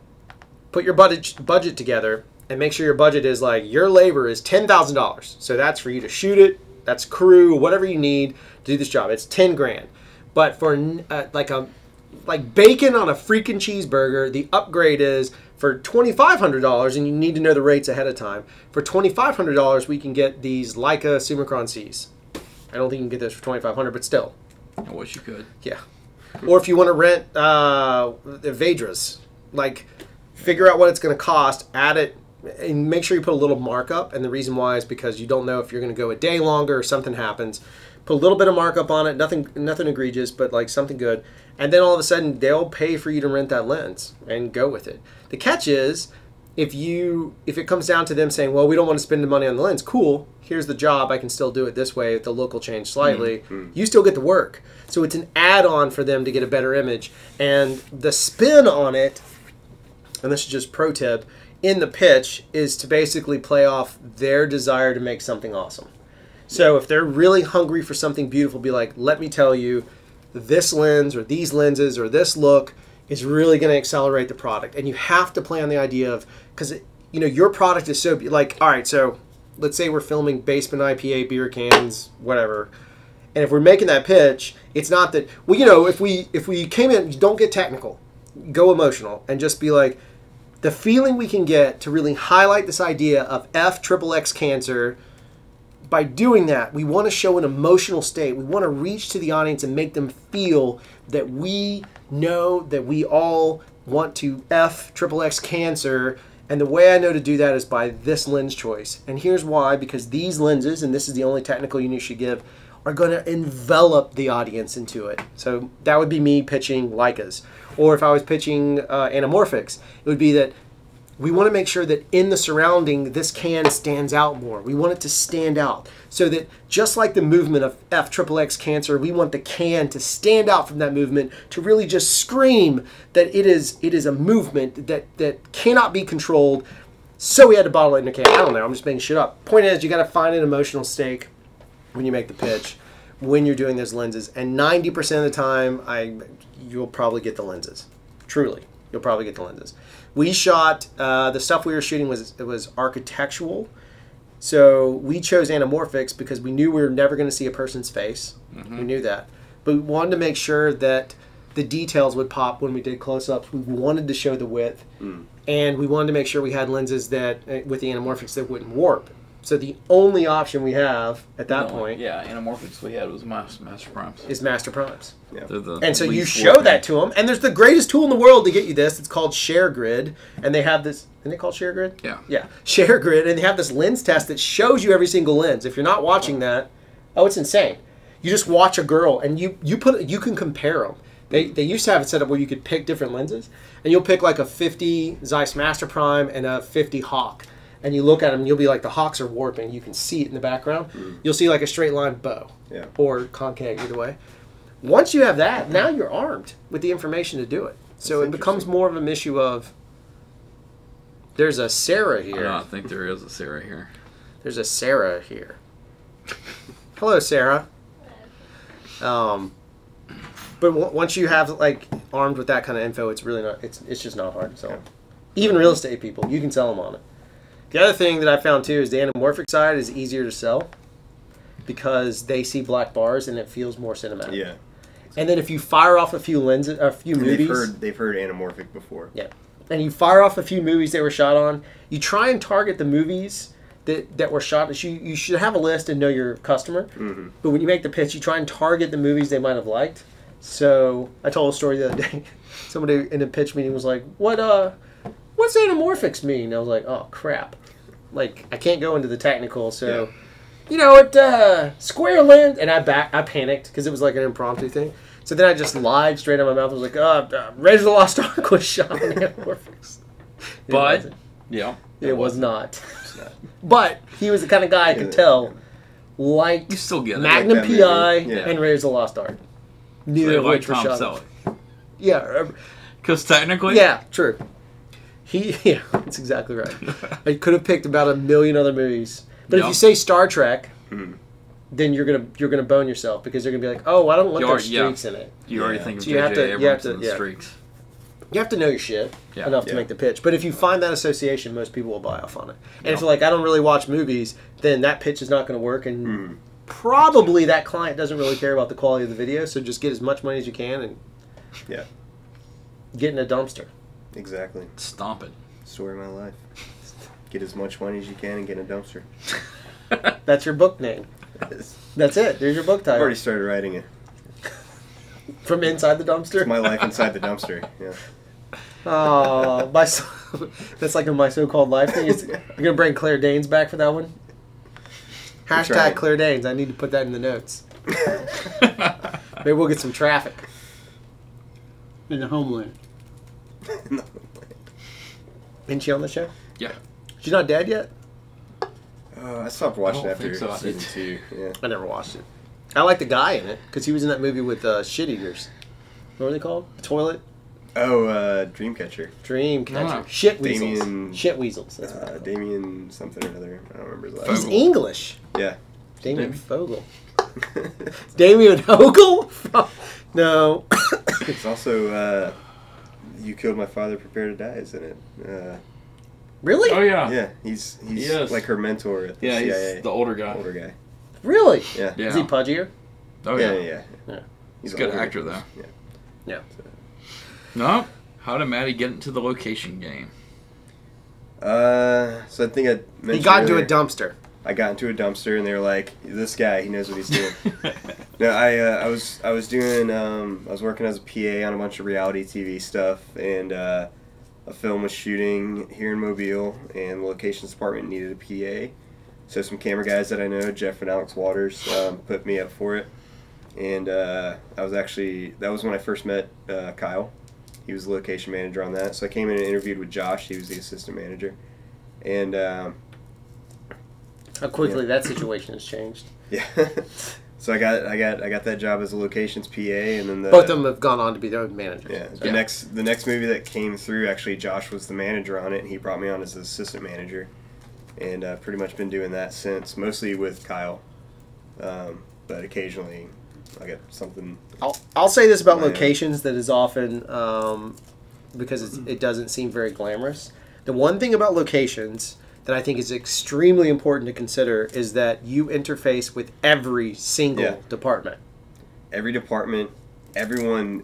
put your budget together, and make sure your budget is like, your labor is $10,000. So that's for you to shoot it, that's crew, whatever you need to do this job. It's 10 grand. But for like bacon on a freaking cheeseburger, the upgrade is for $2,500, and you need to know the rates ahead of time. For $2,500, we can get these Leica Summicron Cs. I don't think you can get this for $2,500, but still. I wish you could. Yeah. Or if you want to rent the Vedras, like figure out what it's going to cost, add it, and make sure you put a little markup. And the reason why is because you don't know if you're going to go a day longer or something happens. Put a little bit of markup on it, nothing egregious, but like something good. And then all of a sudden they'll pay for you to rent that lens and go with it. The catch is, if it comes down to them saying, well, we don't want to spend the money on the lens, cool, here's the job, I can still do it this way if the look will change slightly. You still get the work. So it's an add-on for them to get a better image. And the spin on it, and this is just pro tip, in the pitch is to basically play off their desire to make something awesome. So if they're really hungry for something beautiful, be like, let me tell you, this lens or these lenses or this look is really going to accelerate the product. And you have to play on the idea of, because your product is so, like, all right, so let's say we're filming Basement IPA beer cans, whatever. And if we're making that pitch, it's not that, well, if we came in, don't get technical, go emotional, and just be like, the feeling we can get to really highlight this idea of XXX cancer. By doing that, we want to show an emotional state. We want to reach to the audience and make them feel that we know that we all want to XXX cancer And the way I know to do that is by this lens choice. And here's why, because these lenses, and this is the only technical you should give, are going to envelop the audience into it. So that would be me pitching Leicas. Or if I was pitching anamorphics, it would be that we want to make sure that in the surrounding, this can stands out more. We want it to stand out. So that just like the movement of FXXX cancer, we want the can to stand out from that movement, to really just scream that it is a movement that cannot be controlled. So we had to bottle it in a can. I don't know, I'm just making shit up. Point is, you got to find an emotional stake when you make the pitch, when you're doing those lenses. And 90% of the time, you'll probably get the lenses. Truly, you'll probably get the lenses. We shot, the stuff we were shooting was architectural. So we chose anamorphics because we knew we were never going to see a person's face. Mm-hmm. We knew that. But we wanted to make sure that the details would pop when we did close-ups. We wanted to show the width. And we wanted to make sure we had lenses that, with the anamorphics, that wouldn't warp. So the only option we have at that point, anamorphics we had was Master Primes. Is Master Primes. Yeah. And so you show that to them, and there's the greatest tool in the world to get you this. It's called Share Grid, and they have this. Isn't it called Share Grid? Yeah. Yeah, Share Grid, and they have this lens test that shows you every single lens. If you're not watching that, it's insane. You just watch a girl, and you can compare them. They used to have it set up where you could pick different lenses, and you'll pick like a 50 Zeiss Master Prime and a 50 Hawk. And you look at them, and you'll be like, the Hawks are warping. You can see it in the background. You'll see like a straight line bow, or concave, either way. Once you have that, now you're armed with the information to do it. So it becomes more of an issue of, there's a Sarah here. I don't think there is a Sarah here. There's a Sarah here. Hello, Sarah. But once you have like armed with that kind of info, it's really not. It's just not hard to sell. Even real estate people, you can sell them on it. The other thing that I found too is the anamorphic side is easier to sell because they see black bars and it feels more cinematic. Yeah. And then if you fire off a few lenses, a few movies, they've heard anamorphic before. Yeah. And you fire off a few movies they were shot on. You try and target the movies that were shot. You should have a list and know your customer. Mm-hmm. But when you make the pitch, you try and target the movies they might have liked. So I told a story the other day. Somebody in a pitch meeting was like, "What's anamorphics mean?" I was like, "Oh crap! Like I can't go into the technical." So, square lens, and I panicked because it was like an impromptu thing. So then I just lied straight out of my mouth. I was like, Raiders of the Lost Ark was shot on anamorphics. But it was not. But he was the kind of guy I could tell liked you still get it. Magnum like PI and Raiders of the Lost Ark. Neither of which were shot. Yeah. Because technically? Yeah, true. That's exactly right. I could have picked about a million other movies. But if you say Star Trek, then you're gonna bone yourself because they're gonna be like, "Oh, I don't want those streaks in it." You already think of So you have J.J. to- you have Abrams to- and the streaks. You have to know your shit enough to make the pitch. But if you find that association, most people will buy off on it. And if you're like, I don't really watch movies, then that pitch is not going to work. And probably that client doesn't really care about the quality of the video. So just get as much money as you can and get in a dumpster. Exactly. Stomp it. Story of my life. Get as much money as you can and get in a dumpster. That's your book name. That's it. There's your book I've title. already started writing it. From inside the dumpster? It's my life inside the dumpster. Yeah. Oh, that's like a My So-Called Life thing. You're going to bring Claire Danes back for that one? Hashtag Claire Danes. I need to put that in the notes. Maybe we'll get some traffic. In the homeland. Isn't she on the show? Yeah. She's not dead yet? I stopped watching after so. season 2. Yeah. I never watched it. I like the guy in it because he was in that movie with Shit Eaters. What were they called? Toilet? Oh, Dreamcatcher. Dreamcatcher. Ah. Shit Weasels. Damien- Shit Weasels. That's what they're called. Damien something or another. I don't remember his last He's name. English. Yeah. Damien Fogel. Damien Fogel? No. It's also You Killed My Father, Prepare to Die, isn't it? Really? Oh, yeah. Yeah, he's He is. like her mentor at the CIA. He's the older guy. Older guy. Really? Yeah. Yeah. Is he pudgier? Oh, Yeah, yeah. yeah. Yeah. He's a an good older- actor, though. Yeah. Yeah. No? How did Maddie get into the location game? So I think I mentioned He got into a earlier, dumpster. I got into a dumpster and they were like, "This guy, he knows what he's doing." No, I was doing I was working as a PA on a bunch of reality TV stuff, and a film was shooting here in Mobile, and the locations department needed a PA. So some camera guys that I know, Jeff and Alex Waters, put me up for it. And that was when I first met Kyle. He was the location manager on that. So I came in and interviewed with Josh. He was the assistant manager. And how quickly that situation has changed. Yeah. So I got that job as a locations PA, and then both of them have gone on to be their own managers. Yeah. The next movie that came through, actually, Josh was the manager on it, and he brought me on as the assistant manager, and pretty much been doing that since, mostly with Kyle, but occasionally I get something. I'll say this about locations that is often because it doesn't seem very glamorous. The one thing about locations that I think is extremely important to consider is that you interface with every single department. Every department, everyone.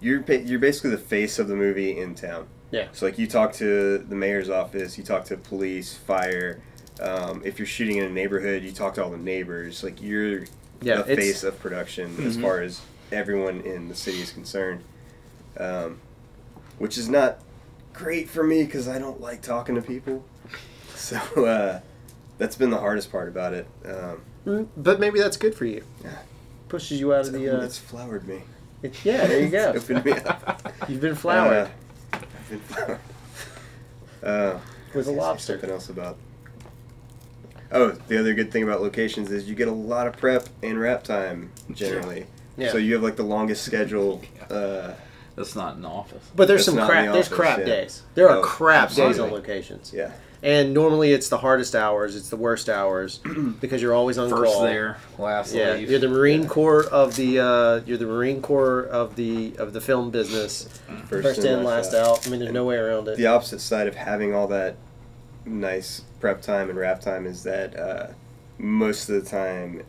You're basically the face of the movie in town. Yeah. So like you talk to the mayor's office, you talk to police, fire. If you're shooting in a neighborhood, you talk to all the neighbors. Like you're the face of production as far as everyone in the city is concerned, which is not great for me because I don't like talking to people. So that's been the hardest part about it. But maybe that's good for you. Yeah. Pushes you out of the... It's flowered me. Yeah, there you go. It's opened me up. You've been flowered. I've been flowered. With a lobster. Something else about... Oh, the other good thing about locations is you get a lot of prep and wrap time, generally. Yeah. So you have like the longest schedule... That's not in the office. But there's some crap. There's crap days. There are crap days on locations. Yeah. And normally it's the hardest hours. It's the worst hours because you're always on First call. there, last leave. You're the Marine Corps of the film business. First in, last out. I mean, there's no way around it. The opposite side of having all that nice prep time and wrap time is that most of the time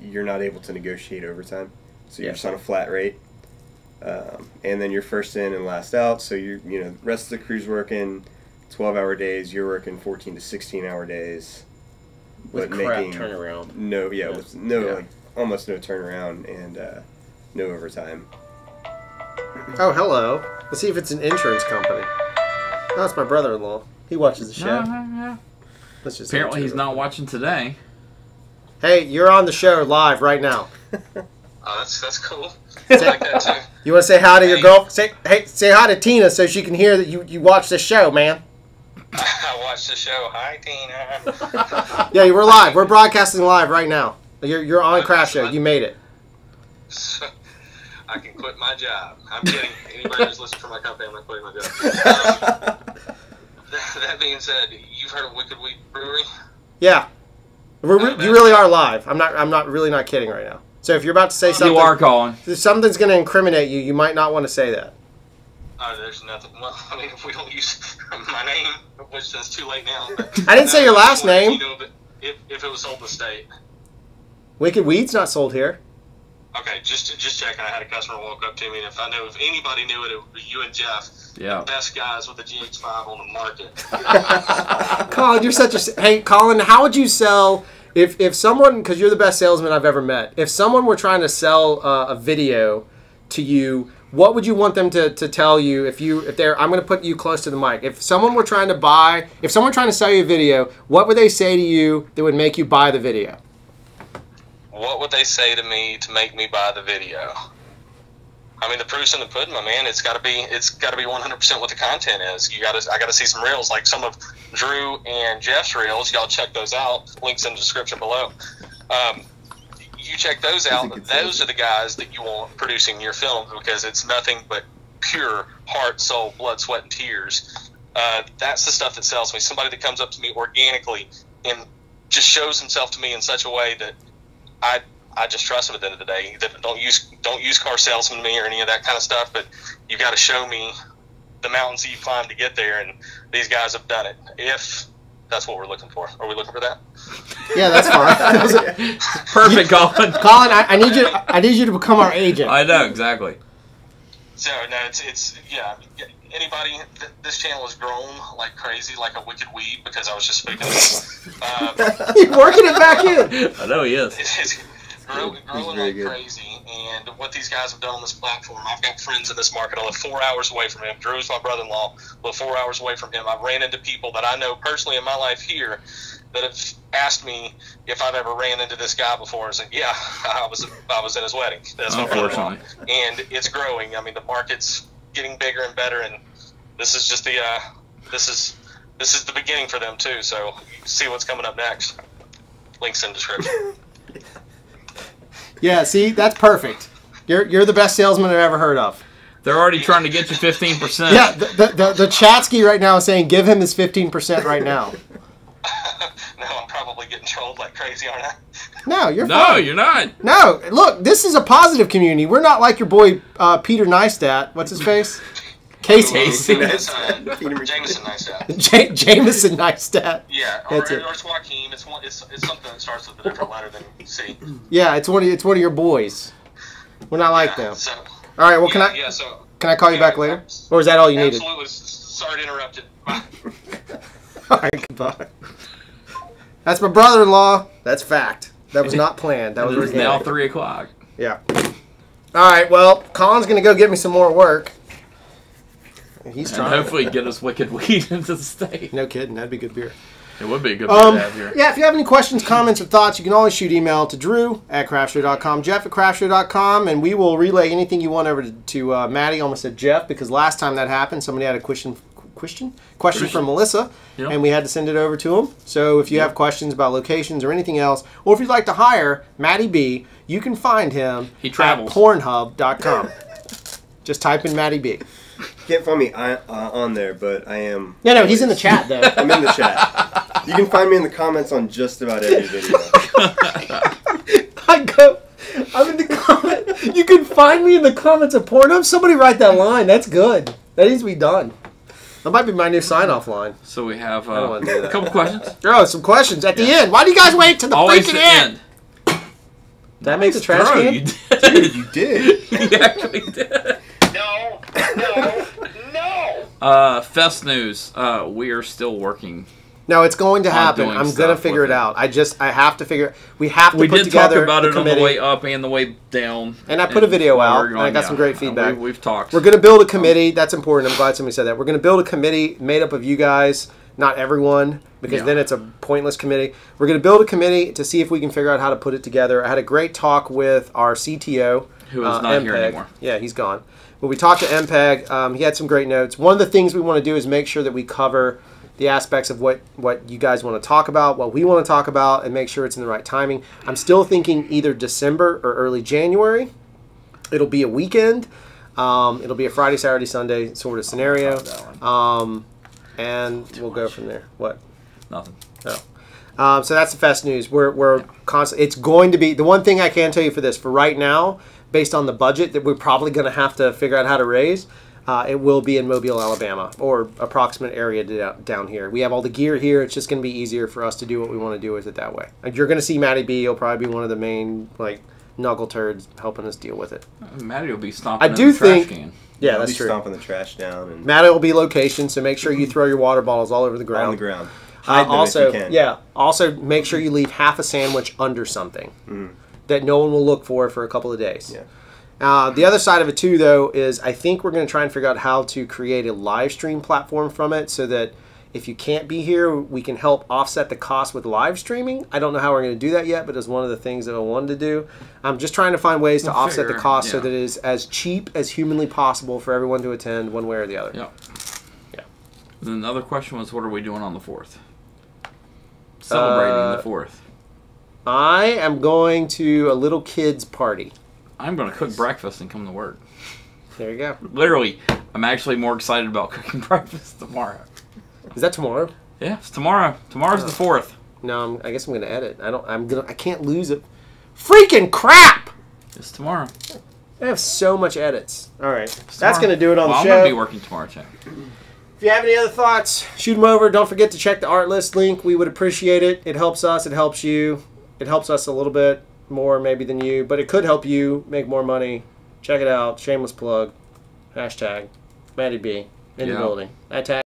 you're not able to negotiate overtime. So you're just on a flat rate. And then you're first in and last out, so the rest of the crew's working 12-hour days, you're working 14 to 16-hour days. With crap turnaround. With almost no turnaround and no overtime. Oh, hello. Let's see if it's an insurance company. No, it's my brother-in-law. He watches the show. Let's just apparently he's not watching today. Hey, you're on the show live right now. Oh, that's cool. I like that too. You want to say hi to your girl? Say hi to Tina so she can hear that you watch the show, man. I watched the show. Hi, Tina. Yeah, we're live. We're broadcasting live right now. You're on Crash Show. You made it. I can quit my job. I'm kidding. Anybody who's listening for my company, I'm not quitting my job. That being said, you've heard of Good People Brewing? Yeah. You really are live. I'm not kidding right now. So if you're about to say something, you are calling. If something's going to incriminate you, you might not want to say that. There's nothing. Well, I mean, if we don't use my name, which is too late now. But, I didn't say your last name. If it was sold in the state. Wicked Weed's not sold here. Okay, just checking. I had a customer walk up to me, and if anybody knew it, it would be you and Jeff. Yeah. The best guys with the GH5 on the market. Colin, you're such a... Hey, Colin, how would you sell... If someone... Because you're the best salesman I've ever met. If someone were trying to sell a video to you, what would you want them to tell you if they're... I'm going to put you close to the mic. If someone were trying to sell you a video, what would they say to you that would make you buy the video? What would they say to me to make me buy the video? I mean, the proof's in the pudding, my man. It's got to be 100% what the content is. I got to see some reels, like some of Drew and Jeff's reels. Y'all check those out. Links in the description below. You check those out. Those are the guys that you want producing your film because it's nothing but pure heart, soul, blood, sweat, and tears. That's the stuff that sells me. Somebody that comes up to me organically and just shows himself to me in such a way that I just trust him at the end of the day. That don't use car salesman me or any of that kind of stuff, but you got to show me the mountains that you climbed to get there, and these guys have done it. If that's what we're looking for. Are we looking for that? Yeah, that's fine. Perfect, Colin. Colin, I need you to become our agent. I know, exactly. So, no, it's anybody, this channel has grown like crazy, like a wicked weed, because I was just speaking. He's working it back in. I know he is. growing like crazy. And what these guys have done on this platform, I've got friends in this market. I live 4 hours away from him. Drew's my brother-in-law. I live 4 hours away from him. I've ran into people that I know personally in my life here that have asked me if I've ever ran into this guy before. I said, yeah, I was in his wedding. That's my brother-in-law. And it's growing. I mean, the market's getting bigger and better, and this is just the this is the beginning for them too. So you see what's coming up next. Links in description. Yeah, see, that's perfect. You're the best salesman I've ever heard of. They're already trying to get you 15%. Yeah, the Chatsky right now is saying give him his 15% right now. No, I'm probably getting trolled like crazy, aren't I? No, you're No, fine. you're not. No, look, this is a positive community. We're not like your boy Peter Neistat. What's his face? Casey. Jameson Neistat. Jameson Neistat. Yeah, or it's Joaquin. It's something that starts with a different letter than C. Yeah, it's one of your boys. We're not like them. So, all right, well, can I call you back later? Or is that all you needed? Absolutely. Sorry to interrupt it. Bye. All right, goodbye. That's my brother-in-law. That's fact. That was not planned. That was It's now organic. 3 o'clock. Yeah. All right, well, Colin's going to go get me some more work. He's And trying. hopefully get us wicked weed into the state. No kidding. That'd be good beer. It would be a good beer to have here. Yeah, if you have any questions, comments, or thoughts, you can always shoot email to Drew@craftshow.com, Jeff@craftshow.com, and we will relay anything you want over to Maddie. Almost said Jeff, because last time that happened, somebody had a question from Melissa, Yep. and we had to send it over to him. So if you have questions about locations or anything else, or if you'd like to hire Matty B, you can find him He travels. at pornhub.com. Just type in Matty B. Can't find me on there, but I am. No, he's in the chat, though. I'm in the chat. You can find me in the comments on just about every video. I'm in the comment. You can find me in the comments of Pornhub. Somebody write that line. That's good. That needs to be done. That might be my new sign-off line. So we have don't wanna do a that. couple questions. Oh, some questions at the end. Why do you guys wait to the Always freaking the end? end. Did I make the trash Bro, can? you did. Dude, you did. You actually did. No. Fest news. We are still working. No, it's going to happen. doing I'm stuff gonna figure with it it. out. I have to figure. We have to We put did talk together about a it on committee. the way up and the way down. And I put a video while out, we're and going, I got some great feedback. We've talked. We're going to build a committee. That's important. I'm glad somebody said that. We're going to build a committee made up of you guys, not everyone, because then it's a pointless committee. We're going to build a committee to see if we can figure out how to put it together. I had a great talk with our CTO. Who is not here MPEG. anymore. Yeah, he's gone. But we talked to MPEG. He had some great notes. One of the things we want to do is make sure that we cover the aspects of what you guys want to talk about, what we want to talk about, and make sure it's in the right timing. I'm still thinking either December or early January. It'll be a weekend. It'll be a Friday, Saturday, Sunday sort of scenario. And we'll go from there. What? Nothing. Oh. So that's the Fest news. We're constantly. It's going to be the one thing I can tell you for this. For right now, based on the budget that we're probably going to have to figure out how to raise, it will be in Mobile, Alabama, or approximate area down here. We have all the gear here. It's just going to be easier for us to do what we want to do with it that way. And you're going to see Matty B. He'll probably be one of the main knuckle turds helping us deal with it. Maddie will be stomping I do in the trash think. can. Yeah, I'll that's be true. stomping the trash down and Matty will be location, so make sure you throw your water bottles all over the ground. on the ground. Hide them Also, if you can. yeah. Also, make sure you leave half a sandwich under something that no one will look for a couple of days. Yeah. The other side of it too, though, is I think we're going to try and figure out how to create a live stream platform from it, so that if you can't be here, we can help offset the cost with live streaming. I don't know how we're going to do that yet, but it's one of the things that I wanted to do. I'm just trying to find ways to offset the cost so that it is as cheap as humanly possible for everyone to attend, one way or the other. Yeah. Yeah. Then another question was, what are we doing on the 4th? Celebrating the 4th. I am going to a little kid's party. I'm going to cook breakfast and come to work. There you go. Literally, I'm actually more excited about cooking breakfast tomorrow. Is that tomorrow? Yeah, it's tomorrow. Tomorrow's the 4th. No, I guess I'm going to edit. I can't lose it. Freaking crap! It's tomorrow. I have so much edits. All right. That's going to do it on the I'm show. going to be working tomorrow, too. If you have any other thoughts, shoot them over. Don't forget to check the art list link. We would appreciate it. It helps us. It helps you. It helps us a little bit more maybe than you, but it could help you make more money. Check it out. Shameless plug. # Matty B in the building. That tag